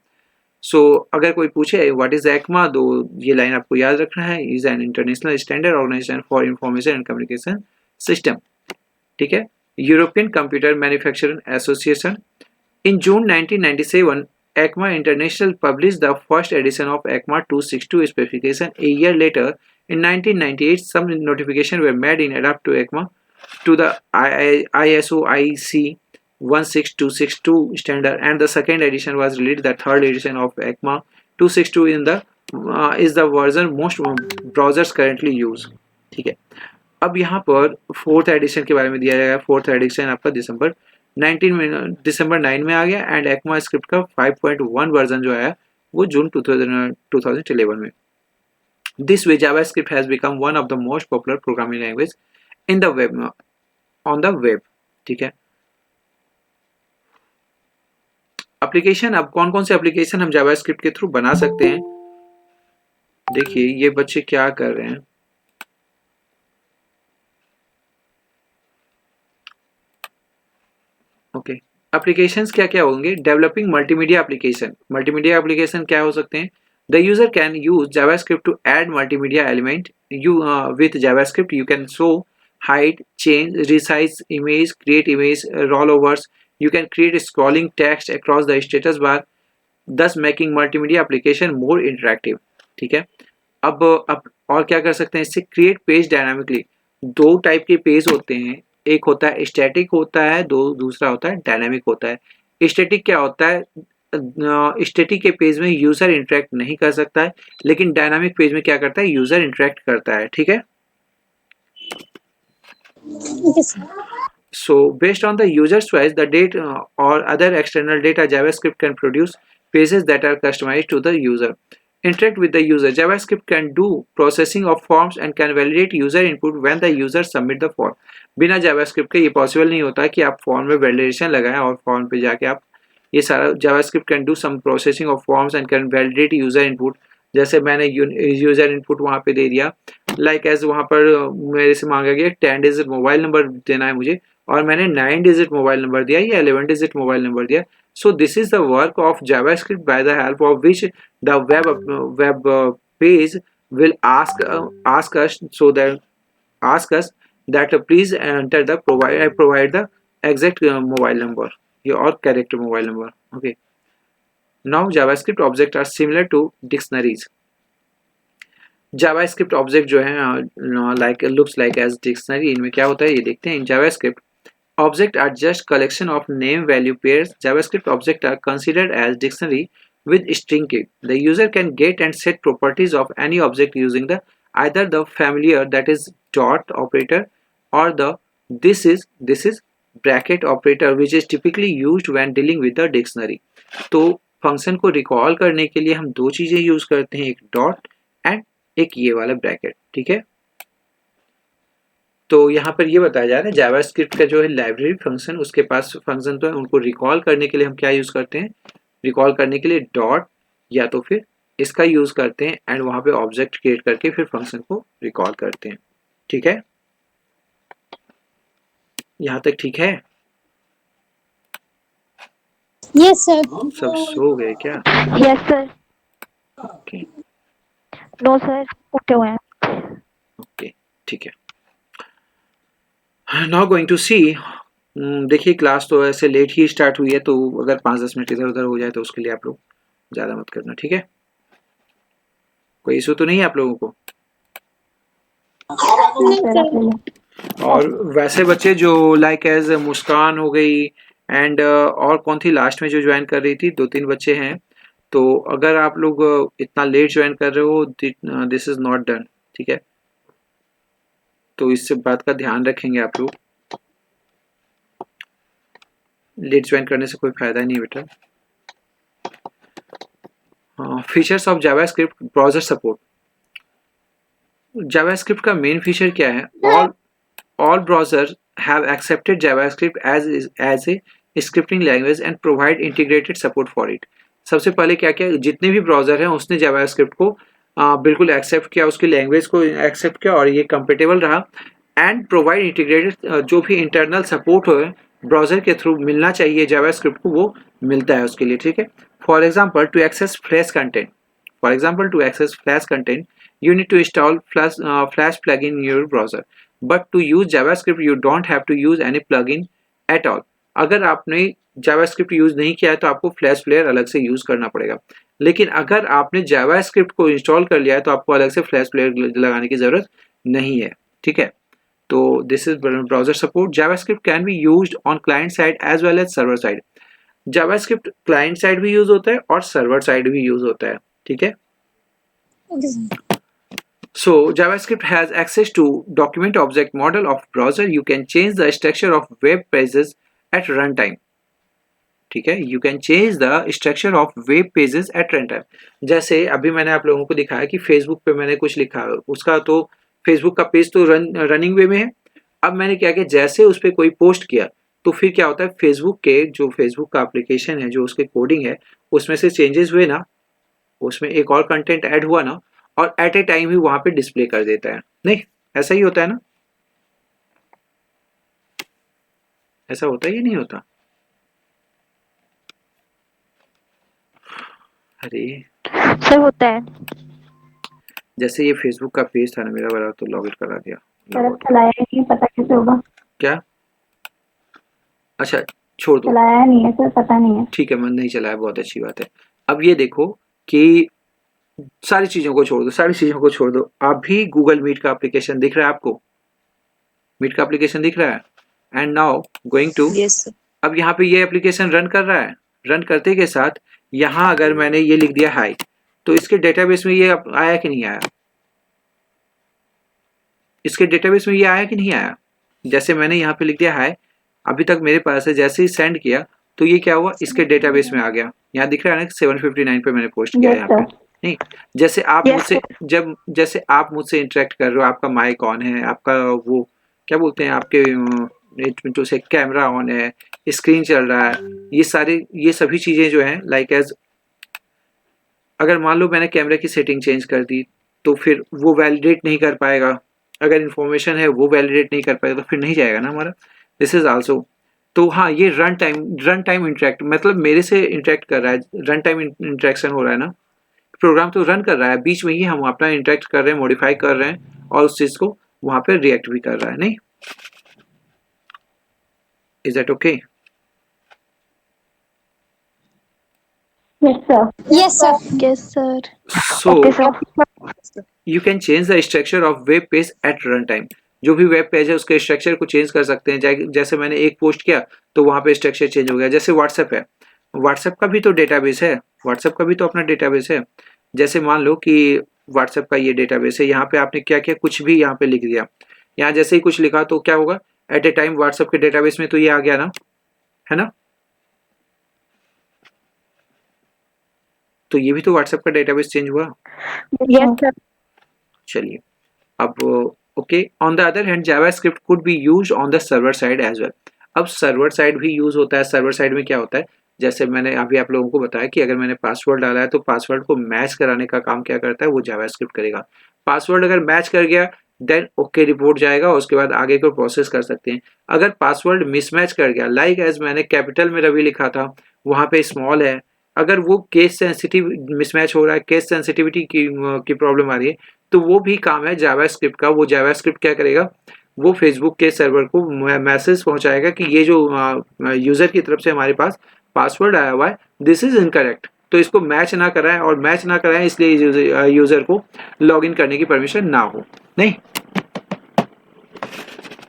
S1: सो अगर कोई पूछे व्हाट इज ECMA, तो ये लाइन आपको याद रखना है, is an international standard organisation for information and communication system, ठीक है। European computer manufacturing association. In June 1997 ECMA International published the first edition of ECMA 262 specification. A year later, in 1998, some notifications were made in adapt to ECMA to the ISO IC 16262 standard, and the second edition was released. The third edition of ECMA 262 is the version most browsers currently use, ठीक है। अब यहाँ पर फोर्थ एडिशन के बारे में दिया गया है। फोर्थ एडिशन आपका दिसंबर 9 में आ गया, एंड ECMA स्क्रिप्ट का 5.1 वर्जन जो है वो जून 2011 में। This way JavaScript has become one of the most popular programming language in the web, on the web, ठीक है। एप्लीकेशन, अब कौन कौन से एप्लीकेशन हम जावास्क्रिप्ट के थ्रू बना सकते हैं, देखिए ये बच्चे क्या कर रहे हैं। ओके, एप्लीकेशंस क्या क्या होंगे। Developing multimedia application. Multimedia application क्या हो सकते हैं। The user can use JavaScript to add multimedia element. With JavaScript you can show, hide, change, resize image, create image rollovers. You can create scrolling text across the status bar, thus making multimedia application more interactive, ठीक है। अब और क्या कर सकते हैं इससे, क्रिएट पेज डायनामिकली। दो टाइप के पेज होते हैं, एक होता है स्टैटिक होता है, दूसरा होता है डायनामिक होता है। स्टैटिक क्या होता है, स्टैटिक के पेज में यूजर इंटरेक्ट नहीं कर सकता है, लेकिन डायनामिक पेज में क्या करता है, यूजर इंटरेक्ट करता है, ठीक है।
S4: Okay, sir.
S1: So based on the user's choice, the data or other external data, JavaScript can produce pages that are customized to the user. Interact with the user. JavaScript can do processing of forms and can validate user input when the user submit the form. बिना JavaScript के ये possible नहीं होता कि आप फॉर्म में validation लगाएं और फॉर्म पे जाके आप ये सारा JavaScript can do some processing of forms and can validate user input. जैसे मैंने यूजर इनपुट वहाँ पे दे दिया, लाइक एज वहाँ पर मेरे से मांगा गया 10 डिजिट मोबाइल नंबर देना है मुझे, और मैंने 9 डिजिट मोबाइल नंबर दिया या 11 डिजिट मोबाइल नंबर दिया। So this is the work of JavaScript bye the help of which the web page will ask us that please enter the provide the exact mobile number or character mobile number. Okay. Now JavaScript objects are similar to dictionaries. JavaScript object जो है like looks like as dictionary, इनमें क्या होता है ये देखते हैं। In JavaScript object are just collection of name value pairs. JavaScript object are considered as dictionary with string key. The user can get and set properties of any object using the either the familiar, that is dot operator, or the this is bracket operator, which is typically used when dealing with the dictionary. तो फंक्शन को रिकॉल करने के लिए हम दो चीजें यूज करते हैं, एक डॉट एंड एक ये वाला ब्रैकेट, ठीक है। तो यहाँ पर ये बताया जा रहा है जावास्क्रिप्ट का जो है लाइब्रेरी फंक्शन, उसके पास फंक्शन तो है, उनको रिकॉल करने के लिए हम क्या यूज करते हैं, रिकॉल करने के लिए डॉट या तो फिर इसका यूज करते हैं, एंड वहां पे ऑब्जेक्ट क्रिएट करके फिर फंक्शन को रिकॉल करते हैं, ठीक है। यहाँ तक ठीक है।
S4: Yes, sir.
S1: सब सो गए क्या?
S2: Yes sir.
S1: Okay
S2: no sir, उठे हुए हैं।
S1: ओके, ठीक है। Now going to see देखिए क्लास तो ऐसे लेट ही स्टार्ट हुई है, तो अगर 5-10 मिनट इधर-उधर हो जाए तो उसके लिए आप लोग ज़्यादा मत करना, ठीक है? कोई इश्यू तो नहीं है आप लोगों को?
S4: नहीं सर।
S1: और वैसे बच्चे जो लाइक एज़ मुस्कान हो गई एंड और कौन थी लास्ट में जो जॉइन कर रही थी, 2-3 बच्चे हैं। तो अगर आप लोग इतना लेट जॉइन कर रहे हो, दिस इज़ नॉट डन, ठीक है? तो इस बात का ध्यान रखेंगे आप लोग। लेट ज्वाइन करने से कोई फ़ायदा नहीं बेटा। Features of JavaScript browser support. JavaScript का मेन फीचर क्या है? All browser have accepted JavaScript as a scripting language and provide integrated support for it. सबसे पहले क्या किया, जितने भी ब्राउज़र हैं उसने जावास्क्रिप्ट को बिल्कुल एक्सेप्ट किया, उसकी लैंग्वेज को एक्सेप्ट किया और ये कंपेटेबल रहा एंड प्रोवाइड इंटीग्रेटेड जो भी इंटरनल सपोर्ट हो ब्राउज़र के थ्रू मिलना चाहिए जावास्क्रिप्ट को, वो मिलता है उसके लिए, ठीक है? For example to access flash content, you need to install Flash plugin in your browser. But to use JavaScript, you don't have to use any plugin at all. अगर आपने JavaScript यूज नहीं किया है तो आपको Flash Player अलग से यूज करना पड़ेगा। लेकिन अगर आपने JavaScript को इंस्टॉल कर लिया है तो आपको अलग से Flash Player लगाने की जरूरत नहीं है, ठीक है? तो this is browser support. JavaScript can be used on client side as well as server side. JavaScript client side भी यूज होता है और सर्वर साइड भी यूज होता है, ठीक है?
S4: Okay sir.
S1: So JavaScript has access to document object model of browser. You can change the structure of web pages at runtime. ठीक है, you can change the structure of web pages at runtime. जैसे अभी मैंने आप लोगों को दिखाया कि Facebook पे मैंने कुछ लिखा, उसका तो Facebook का पेज तो रनिंग वे में है। अब मैंने क्या किया, जैसे उस पर कोई पोस्ट किया तो फिर क्या होता है, फेसबुक के जो फेसबुक का एप्लीकेशन है, जो उसके कोडिंग है, उसमें से चेंजेस हुए ना, उसमें एक और कंटेंट ऐड हुआ ना, और एट ए टाइम ही वहां पे डिस्प्ले कर देता है। नहीं, ऐसा ही होता है ना? ऐसा होता है या नहीं होता? अरे
S2: सर होता है।
S1: जैसे ये फेसबुक का पेज था ना मेरा वाला, तो लॉग इन करा दिया।
S2: सर चलाया नहीं, पता कैसे होगा?
S1: क्या? अच्छा छोड़ दो,
S2: चलाया नहीं है सर, पता नहीं है।
S1: ठीक है, मन नहीं चलाया, बहुत अच्छी बात है। अब ये देखो कि सारी चीजों को छोड़ दो, सारी चीजों को छोड़ दो। अभी गूगल मीट का एप्लीकेशन दिख रहा है आपको? मीट का एप्लीकेशन दिख रहा है? And now going to,
S3: Yes, sir.
S1: अब यहाँ पे ये एप्लीकेशन रन कर रहा है। रन करते के साथ यहाँ अगर मैंने ये लिख दिया हाई, तो इसके डेटाबेस में ये आया कि नहीं आया? इसके डेटाबेस में ये आया कि नहीं आया? जैसे मैंने यहाँ पे लिख दिया हाई, अभी तक मेरे पास है, जैसे ही सेंड किया तो ये क्या हुआ, इसके डेटाबेस में आ गया। यहाँ दिख रहा है ना 759 पे मैंने पोस्ट किया है यहाँ पे। नहीं, जैसे आप मुझसे जैसे आप मुझसे इंटरेक्ट कर रहे हो, आपका माइक ऑन है, आपका वो क्या बोलते हैं, आपके से कैमरा ऑन है, स्क्रीन चल रहा है, ये सभी चीजें जो हैं लाइक एज, अगर मान लो मैंने कैमरे की सेटिंग चेंज कर दी तो फिर वो वैलिडेट नहीं कर पाएगा। अगर इन्फॉर्मेशन है वो वैलिडेट नहीं कर पाएगा तो फिर नहीं जाएगा ना हमारा। दिस इज आल्सो, तो हाँ, ये रन टाइम इंटरेक्ट, मतलब मेरे से इंटरेक्ट कर रहा है, रन टाइम इंटरेक्शन हो रहा है ना, प्रोग्राम तो रन कर रहा है, बीच में ही हम अपना इंटरेक्ट कर रहे हैं, मॉडिफाई कर रहे हैं और उस चीज को वहां पे रिएक्ट भी कर रहा है। नहीं, is that okay?
S2: Yes sir.
S4: Yes sir.
S2: Yes sir.
S1: So you can change the structure of web page eight run time. जो भी वेब पेज है उसके स्ट्रक्चर को चेंज कर सकते हैं। जैसे मैंने एक पोस्ट किया तो वहां पे स्ट्रक्चर चेंज हो गया। जैसे व्हाट्सएप है, व्हाट्सएप का भी तो डेटाबेस है, व्हाट्सएप का भी तो अपना डेटाबेस है। जैसे मान लो कि व्हाट्सएप का ये डेटाबेस है, यहाँ पे आपने क्या किया, कुछ भी यहाँ पे लिख दिया, यहाँ जैसे ही कुछ लिखा तो क्या होगा, एट ए टाइम व्हाट्सएप के डेटाबेस में तो ये आ गया ना, है ना? तो ये भी तो व्हाट्सएप का डेटाबेस चेंज हुआ।
S2: Yes sir.
S1: चलिए अब okay, on the other hand JavaScript could be used on the server side as well. अब सर्वर साइड भी यूज होता है। सर्वर साइड में क्या होता है, जैसे मैंने अभी आप लोगों को बताया कि अगर मैंने पासवर्ड डाला है तो पासवर्ड को मैच कराने का काम क्या करता है, वो जावास्क्रिप्ट करेगा। पासवर्ड अगर मैच कर गया देन ओके रिपोर्ट जाएगा, उसके बाद आगे को प्रोसेस कर सकते हैं। अगर पासवर्ड मिसमैच कर गया, लाइक एज मैंने कैपिटल में रवि लिखा था, वहां पे स्मॉल है, अगर वो केस सेंसिटिव मिसमैच हो रहा है, केस सेंसिटिविटी की प्रॉब्लम आ रही है, तो वो भी काम है जावास्क्रिप्ट का। वो जावास्क्रिप्ट क्या करेगा, वो फेसबुक के सर्वर को मैसेज पहुंचाएगा कि ये जो यूज़र की तरफ से हमारे पास पासवर्ड आया हुआ है दिस इज़ इनकरेक्ट, तो इसको मैच ना कराएं, और मैच ना कराएं इसलिए यूज़र को लॉगिन करने की परमिशन ना हो। नहीं,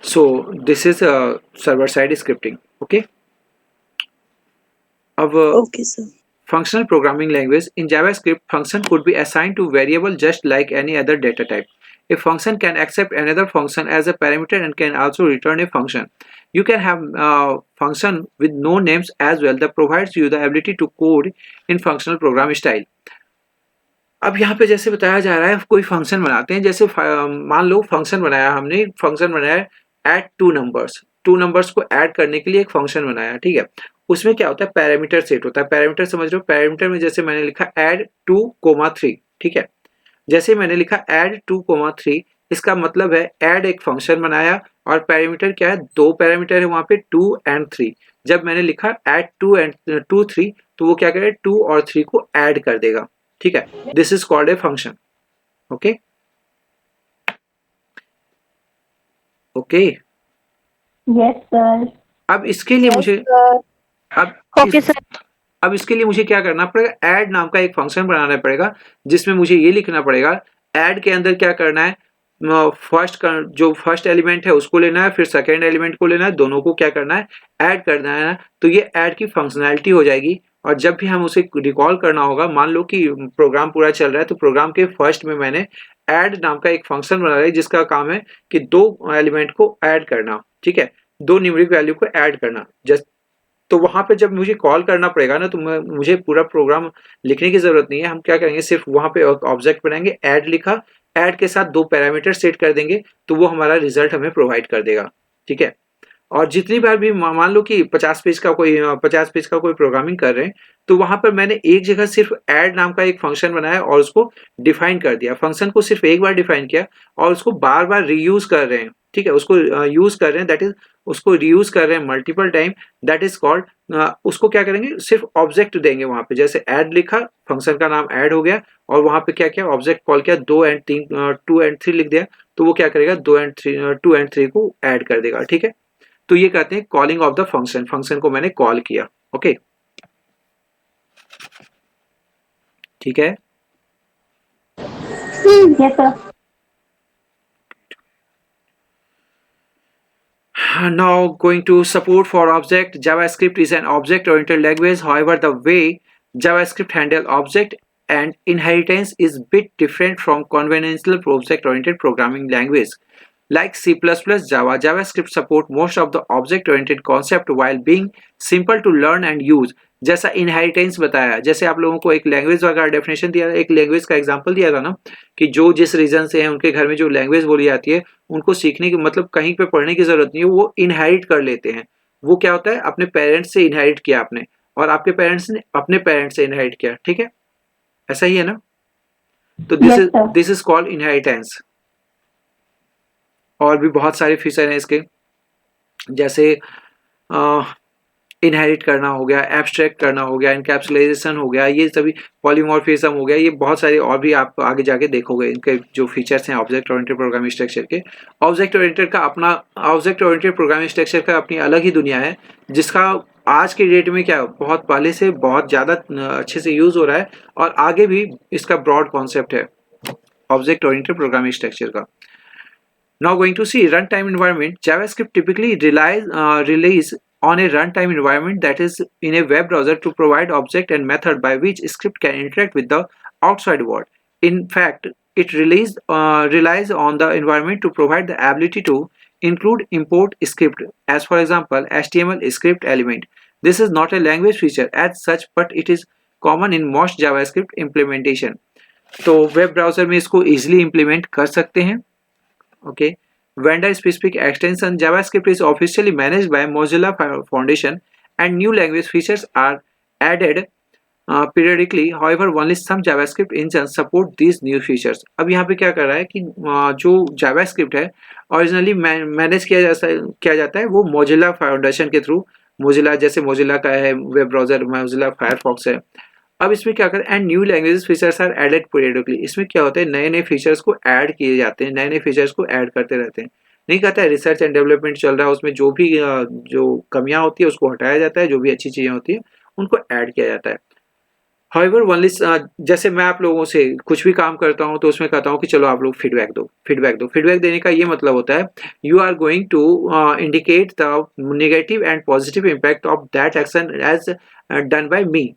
S1: so this is server side scripting. Okay, अब
S3: Okay, sir.
S1: functional programming language. In JavaScript, function could be assigned to variable just like any other data type. A function can accept another function as a parameter and can also return a function. You can have function with no names as well that provides you the ability to code in functional program style. अब यहाँ पे जैसे बताया जा रहा है कोई फंक्शन बनाते हैं, जैसे मान लो फंक्शन बनाया हमने, फंक्शन बनाया ऐड टू नंबर्स को ऐड करने के लिए एक फंक्शन बनाया, ठीक है। उसमें क्या होता है, पैरामीटर सेट होता है। पैरामीटर समझ रहे हो, पैरामीटर में जैसे मैंने लिखा ऐड 2,3, ठीक है। जैसे मैंने लिखा ऐड 2,3, इसका मतलब है ऐड एक फंक्शन बनाया और पैरामीटर क्या है, 2 पैरामीटर है वहां पे 2 और 3। जब मैंने लिखा ऐड 2 और 3 तो वो क्या करेगा, 2 और 3 को ऐड कर देगा, ठीक है। This is called a function. Okay okay,
S2: yes sir.
S1: अब इसके लिए मुझे अब
S2: ओके सर।
S1: अब इसके लिए मुझे क्या करना पड़ेगा, ऐड नाम का एक फंक्शन बनाना पड़ेगा जिसमें मुझे ये लिखना पड़ेगा ऐड के अंदर क्या करना है, जो फर्स्ट एलिमेंट है उसको लेना है, फिर सेकेंड एलिमेंट को लेना है, दोनों को क्या करना है, ऐड करना है। तो ये ऐड की फंक्शनैलिटी हो जाएगी, और जब भी हम उसे रिकॉल करना होगा, मान लो कि प्रोग्राम पूरा चल रहा है तो प्रोग्राम के फर्स्ट में मैंने ऐड नाम का एक फंक्शन बना है जिसका काम है कि 2 एलिमेंट को ऐड करना, ठीक है, 2 न्यूमेरिक वैल्यू को ऐड करना। जस्ट तो वहां पे जब मुझे कॉल करना पड़ेगा ना, तो मुझे पूरा प्रोग्राम लिखने की जरूरत नहीं है। हम क्या करेंगे, सिर्फ वहां पे ऑब्जेक्ट बनाएंगे, ऐड लिखा, ऐड के साथ 2 पैरामीटर सेट कर देंगे, तो वो हमारा रिजल्ट हमें प्रोवाइड कर देगा, ठीक है। और जितनी बार भी मान लो कि 50 पेज का कोई प्रोग्रामिंग कर रहे हैं, तो वहां पर मैंने एक जगह सिर्फ ऐड नाम का एक फंक्शन बनाया और उसको डिफाइन कर दिया। फंक्शन को सिर्फ एक बार डिफाइन किया और उसको बार बार रीयूज कर रहे हैं, ठीक है, उसको यूज कर रहे हैं, दैट इज उसको रीयूज कर रहे हैं multiple time, that is called, उसको क्या करेंगे, सिर्फ ऑब्जेक्ट देंगे वहां पे, जैसे ऐड लिखा, फंक्शन का नाम ऐड हो गया, और वहां पे क्या किया, ऑब्जेक्ट कॉल किया, 2 और 3 लिख दिया, तो वो क्या करेगा, 2 और 3 को ऐड कर देगा, ठीक है। तो ये कहते हैं calling of the function, function को मैंने कॉल किया। ओके, ठीक है।
S2: Yes sir.
S1: Now going to support for object. JavaScript is an object-oriented language. However, the way JavaScript handle object and inheritance is bit different from conventional object-oriented programming language. Like C++, Java, JavaScript support most of the object-oriented concept while being simple to learn and use. जैसा इनहेरिटेंस बताया, जैसे आप लोगों को एक लैंग्वेज का डेफिनेशन दिया, एक लैंग्वेज का एग्जांपल दिया था ना, कि जो जिस रीजन से है उनके घर में जो लैंग्वेज बोली जाती है उनको सीखने की मतलब कहीं पे पढ़ने की जरूरत नहीं है, वो इनहेरिट कर लेते हैं। वो क्या होता है, अपने पेरेंट्स से इनहेरिट किया आपने, और आपके पेरेंट्स ने अपने पेरेंट्स से इनहेरिट किया, ठीक है, ऐसा ही है ना। तो दिस इज कॉल्ड इनहेरिटेंस। और भी बहुत सारे फीचर हैं इसके, जैसे इनहेरिट करना हो गया, एब्स्ट्रैक्ट करना हो गया, इनकैप्सुलेशन हो गया, ये सभी पॉलीमॉर्फिज्म हो गया, ये बहुत सारे और भी आप आगे जाके देखोगे इनके जो फीचर्स हैं ऑब्जेक्ट ओरिएंटेड प्रोग्रामिंग स्ट्रक्चर के। ऑब्जेक्ट ओरिएंटेड प्रोग्रामिंग स्ट्रक्चर का अपनी अलग ही दुनिया है, जिसका आज के डेट में क्या बहुत पहले से बहुत ज़्यादा अच्छे से यूज़ हो रहा है, और आगे भी इसका ब्रॉड कॉन्सेप्ट है ऑब्जेक्ट ओरिएंटेड प्रोग्रामिंग स्ट्रक्चर का। Now going to see runtime environment. JavaScript typically relies on a runtime environment that is in a web browser to provide object and method by which script can interact with the outside world. In fact, it relies on the environment to provide the ability to include import script, as for example HTML script element. This is not a language feature as such, but it is common in most JavaScript implementation. तो वेब ब्राउजर में इसको easily implement कर सकते हैं। Okay, vendor specific extension. JavaScript is officially managed by Mozilla Foundation and new language features are added periodically. However, only some JavaScript engines support these new features. अब यहाँ पे क्या कर रहा है कि जो JavaScript है originally मैनेज किया जाता है वो Mozilla Foundation के थ्रू। Mozilla जैसे Mozilla का है वेब ब्राउजर, Mozilla Firefox है। अब इसमें क्या करें, and new languages features are added periodically. इसमें क्या होता है, नए नए फीचर्स को ऐड किए जाते हैं, नए नए फीचर्स को ऐड करते रहते हैं। नहीं कहता है, रिसर्च एंड डेवलपमेंट चल रहा है, उसमें जो भी जो कमियां होती है उसको हटाया जाता है, जो भी अच्छी चीजें होती है उनको ऐड किया जाता है। हाउएवर ओनली जैसे मैं आप लोगों से कुछ भी काम करता हूँ तो उसमें कहता हूँ कि चलो आप लोग फीडबैक दो, फीडबैक दो। फीडबैक देने का ये मतलब होता है you are going to indicate the negative and positive impact of that action as done by me.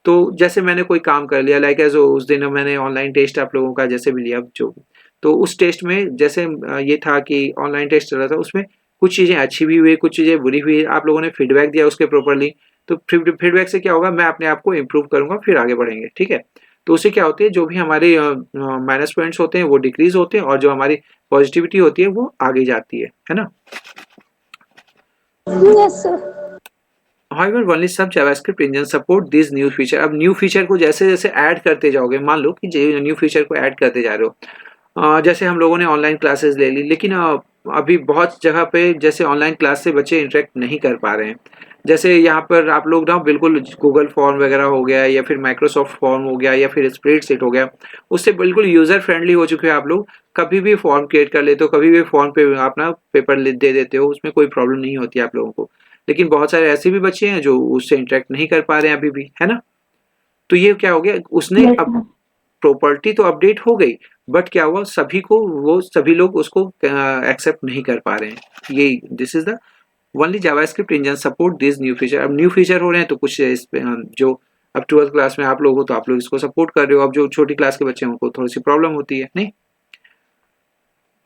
S1: तो जैसे मैंने कोई काम कर लिया, लाइक एज उस दिन मैंने ऑनलाइन टेस्ट आप लोगों का जैसे भी लिया जो, तो उस टेस्ट में जैसे ये था कि ऑनलाइन टेस्ट चल रहा था, उसमें कुछ चीज़ें अच्छी भी हुई, कुछ चीज़ें बुरी हुई, आप लोगों ने फीडबैक दिया उसके प्रॉपरली, तो फीडबैक से क्या होगा, मैं अपने आप को इम्प्रूव करूंगा, फिर आगे बढ़ेंगे, ठीक है। तो उससे क्या होती है, जो भी हमारे माइनस पॉइंट्स होते हैं वो डिक्रीज होते हैं और जो हमारी पॉजिटिविटी होती है वो आगे जाती है ना।
S4: Yes, sir.
S1: However, only some JavaScript engines support these new feature। अब न्यू फीचर को जैसे जैसे ऐड करते जाओगे, मान लो कि न्यू फीचर को ऐड करते जा रहे हो, जैसे हम लोगों ने ऑनलाइन क्लासेस ले ली, लेकिन अभी बहुत जगह पे जैसे ऑनलाइन क्लास से बच्चे इंटरेक्ट नहीं कर पा रहे हैं। जैसे यहाँ पर आप लोग ना बिल्कुल गूगल फॉर्म वगैरह हो गया या फिर माइक्रोसॉफ्ट फॉर्म हो गया या फिर स्प्रेडशीट हो गया, उससे बिल्कुल यूज़र फ्रेंडली हो चुके हैं। आप लोग कभी भी फॉर्म क्रिएट कर लेते हो, कभी भी फॉर्म पे अपना पेपर दे देते हो, उसमें कोई प्रॉब्लम नहीं होती आप लोगों को। लेकिन बहुत सारे ऐसे भी बच्चे हैं जो उससे इंटरेक्ट नहीं कर पा रहे हैं अभी भी, है ना। तो ये क्या हो गया, उसने
S4: Yes,
S1: अब
S4: sir.
S1: प्रॉपर्टी तो अपडेट हो गई, बट क्या हुआ, सभी को वो सभी लोग उसको एक्सेप्ट नहीं कर पा रहे हैं। ये this is the only JavaScript engine support this new feature. अब न्यू फीचर हो रहे हैं तो कुछ इस पे, जो अब 12th क्लास में आप लोग हो तो आप लोग इसको सपोर्ट कर रहे हो, अब जो छोटी क्लास के बच्चे हैं उनको थोड़ी सी प्रॉब्लम होती है, नहीं।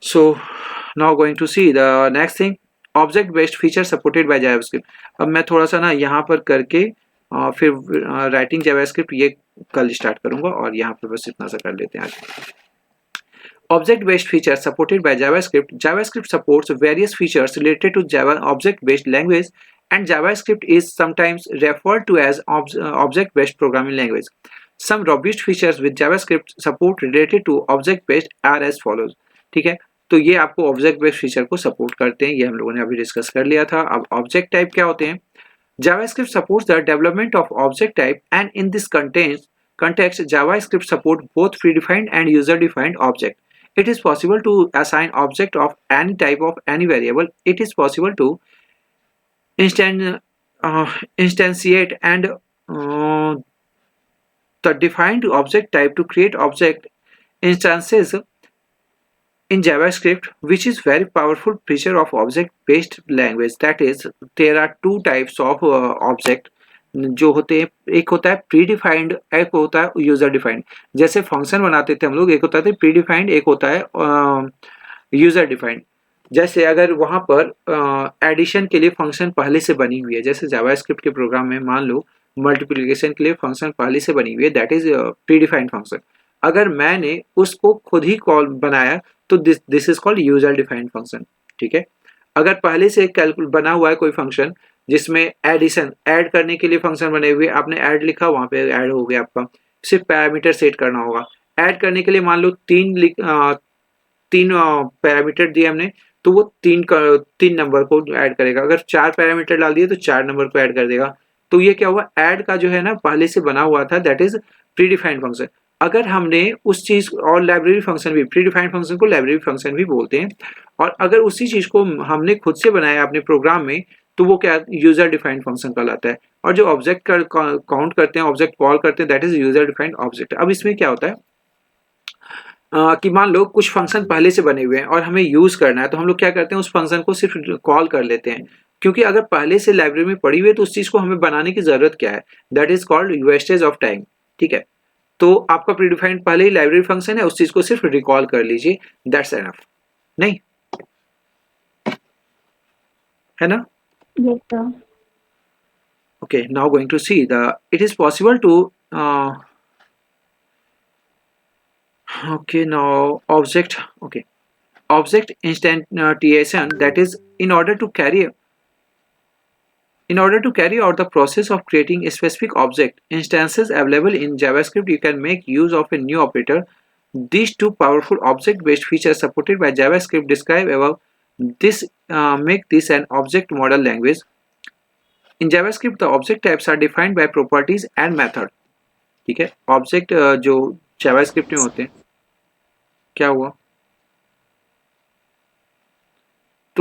S1: So now going to see the next thing, object based feature supported by JavaScript. अब मैं थोड़ा सा ना यहाँ पर करके फिर राइटिंग जावास्क्रिप्ट ये कल स्टार्ट करूंगा, और यहाँ पर बस इतना सा कर लेते हैं आज। Object-based features supported by JavaScript. JavaScript supports various features related to Java object-based language, and JavaScript is sometimes referred to as object-based programming language. Some robust features with JavaScript support related to object-based are as follows। ठीक है, तो ये आपको ऑब्जेक्ट बेस्ड फीचर को सपोर्ट करते हैं, ये हम लोगों ने अभी डिस्कस कर लिया था। अब ऑब्जेक्ट टाइप क्या होते हैं? JavaScript supports the development of object type, and in this context, JavaScript support both predefined and user-defined object. It is possible to assign object of any type of any variable. It is possible to instantiate and the defined object type to create object instances in JavaScript, which is very powerful feature of object-based language. That is, there are two types of object जो होते हैं, एक होता है प्री डिफाइंड, एक होता है यूजर डिफाइंड। जैसे फंक्शन बनाते थे हम लोग, एक होता है प्री डिफाइंड, एक होता है यूजर डिफाइंड। जैसे अगर वहां पर एडिशन के लिए फंक्शन पहले से बनी हुई है, जैसे जावास्क्रिप्ट के प्रोग्राम में मान लो मल्टीप्लिकेशन के लिए फंक्शन पहले से बनी हुई है, that is pre defined function. अगर मैंने उसको खुद ही कॉल बनाया तो this is called user defined function, ठीक है। अगर पहले से बना हुआ है कोई फंक्शन जिसमें एडिशन ऐड करने के लिए फंक्शन बने हुए, आपने ऐड लिखा, वहां पे ऐड हो गया, आपका सिर्फ पैरामीटर सेट करना होगा। ऐड करने के लिए मान लो तीन पैरामीटर दिए हमने, तो वो तीन नंबर को ऐड करेगा। अगर 4 पैरामीटर डाल दिए तो 4 नंबर को ऐड कर देगा। तो ये क्या हुआ, ऐड का जो है ना पहले से बना हुआ था, that is pre defined function. अगर हमने उस चीज, और लाइब्रेरी फंक्शन भी, प्री डिफाइंड फंक्शन को लाइब्रेरी फंक्शन भी बोलते हैं, और अगर उसी चीज को हमने खुद से बनाया अपने प्रोग्राम में तो वो क्या, यूजर डिफाइंड फंक्शन कहलाता है। और जो ऑब्जेक्ट का काउंट करते हैं, ऑब्जेक्ट कॉल करते हैं, that is user defined object. अब इसमें क्या होता है कि मान लो कुछ फंक्शन पहले से बने हुए हैं और हमें यूज करना है, तो हम लोग क्या करते हैं, उस फंक्शन को सिर्फ कॉल कर लेते हैं, क्योंकि अगर पहले से लाइब्रेरी में पड़ी हुई है तो उस चीज को हमें बनाने की जरूरत क्या है, that is called wastage of time, ठीक है। तो आपका प्रीडिफाइंड पहले ही लाइब्रेरी फंक्शन है, उस चीज को सिर्फ रिकॉल कर लीजिए, दैट्स एनफ, नहीं है ना।
S4: Yes, sir.
S1: Okay, now going to see it is possible to okay, now object instantiation, that is in order to carry out the process of creating a specific object instances available in JavaScript, you can make use of a new operator. These two powerful object-based features supported by JavaScript described above this make this an object model language. In JavaScript, the object types are defined by properties and method. ठीक है, ऑब्जेक्ट जो JavaScript में होते हैं, क्या हुआ,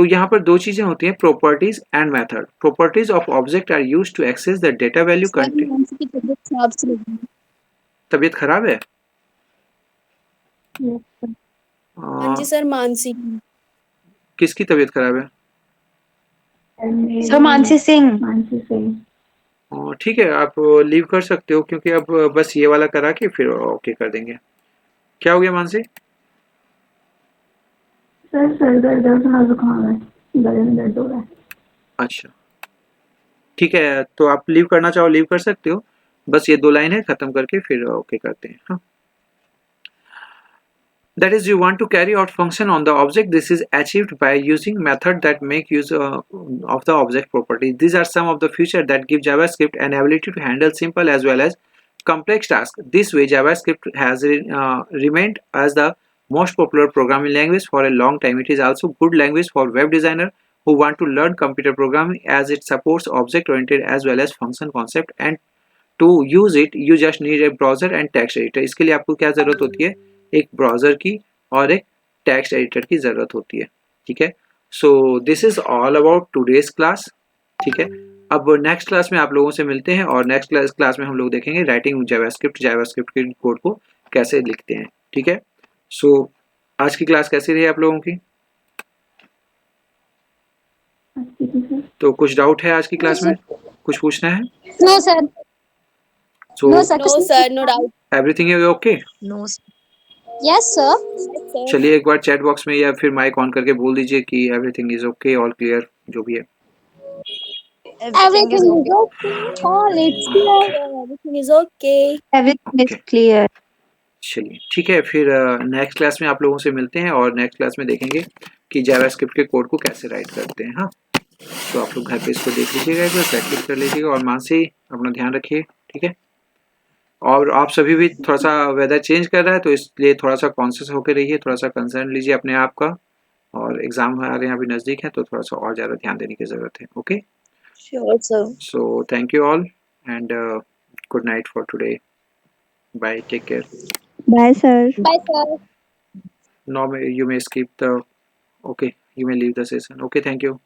S1: तो यहाँ पर दो चीजें होती हैं, properties and method. Properties of object are used to access the data value content.
S4: Mansi की तबीयत खराब सी लग रही
S1: तबीयत खराब है?
S4: है।
S3: हाँ जी सर, मानसी।
S1: किसकी तबीयत खराब है?
S5: सर मानसी सिंह।
S1: ठीक है, आप लीव कर सकते हो, क्योंकि अब बस ये वाला करा के फिर ओके कर देंगे। क्या हो गया मानसी?
S2: सर सर दर्द है, थोड़ा जुकाम है, गले में दर्द हो रहा है।
S1: अच्छा ठीक है, तो आप लीव करना चाहो लीव कर सकते हो, बस ये 2 लाइन है, खत्म करके फिर ओके करते हैं। हाँ, that is, you want to carry out function on the object. This is achieved by using method that make use of the object property. These are some of the features that give JavaScript an ability to handle simple as well as complex tasks. This way JavaScript has remained as the most popular programming language for a long time. It is also good language for web designer who want to learn computer programming, as it supports object oriented as well as function concept, and to use it you just need a browser and text editor. इसके लिए आपको क्या जरूरत होती है? एक ब्राउजर की और एक टेक्स्ट एडिटर की जरूरत होती है। ठीक है, so this is all about today's class. ठीक है, अब नेक्स्ट क्लास में आप लोगों से मिलते हैं, और नेक्स्ट क्लास में हम लोग देखेंगे राइटिंग जावास्क्रिप्ट के कोड को कैसे लिखते हैं। ठीक है, सो आज की क्लास कैसी रही आप लोगों की? तो कुछ डाउट है आज की क्लास में? कुछ पूछना है?
S4: No sir,
S1: so
S4: no sir,
S3: no sir, no doubt.
S1: Everything is okay?
S3: No
S4: yes sir.
S3: Sir.
S1: चलिए एक बार चैट बॉक्स में या फिर माइक ऑन करके बोल दीजिए कि everything is okay, all clear, जो भी है।
S4: Everything is okay. All it's clear.
S3: Everything is okay.
S5: Everything is
S1: Okay.
S5: clear.
S1: चलिए ठीक है, फिर नेक्स्ट क्लास में आप लोगों से मिलते हैं, और नेक्स्ट क्लास में देखेंगे कि जावास्क्रिप्ट के कोड को कैसे राइट करते हैं। हाँ, तो आप लोग घर पे इसको देख लीजिएगा, एक बार प्रैक्टिस कर लीजिएगा, और मानसी अपना ध्यान रखिए। ठीक है, और आप सभी भी थोड़ा सा वेदर चेंज कर रहा है, तो इसलिए थोड़ा सा कॉन्शियस होकर रहिए, थोड़ा सा कंसर्न लीजिए अपने आप का, और एग्जाम हमारे यहाँ भी नज़दीक है, तो थोड़ा सा और ज़्यादा ध्यान देने की ज़रूरत है। Okay,
S3: Sure, sir.
S1: So thank you all and good night for today. Bye, take care.
S5: Bye, sir.
S4: Bye sir.
S1: Now you may skip the, okay, you may leave the session. Okay, thank you.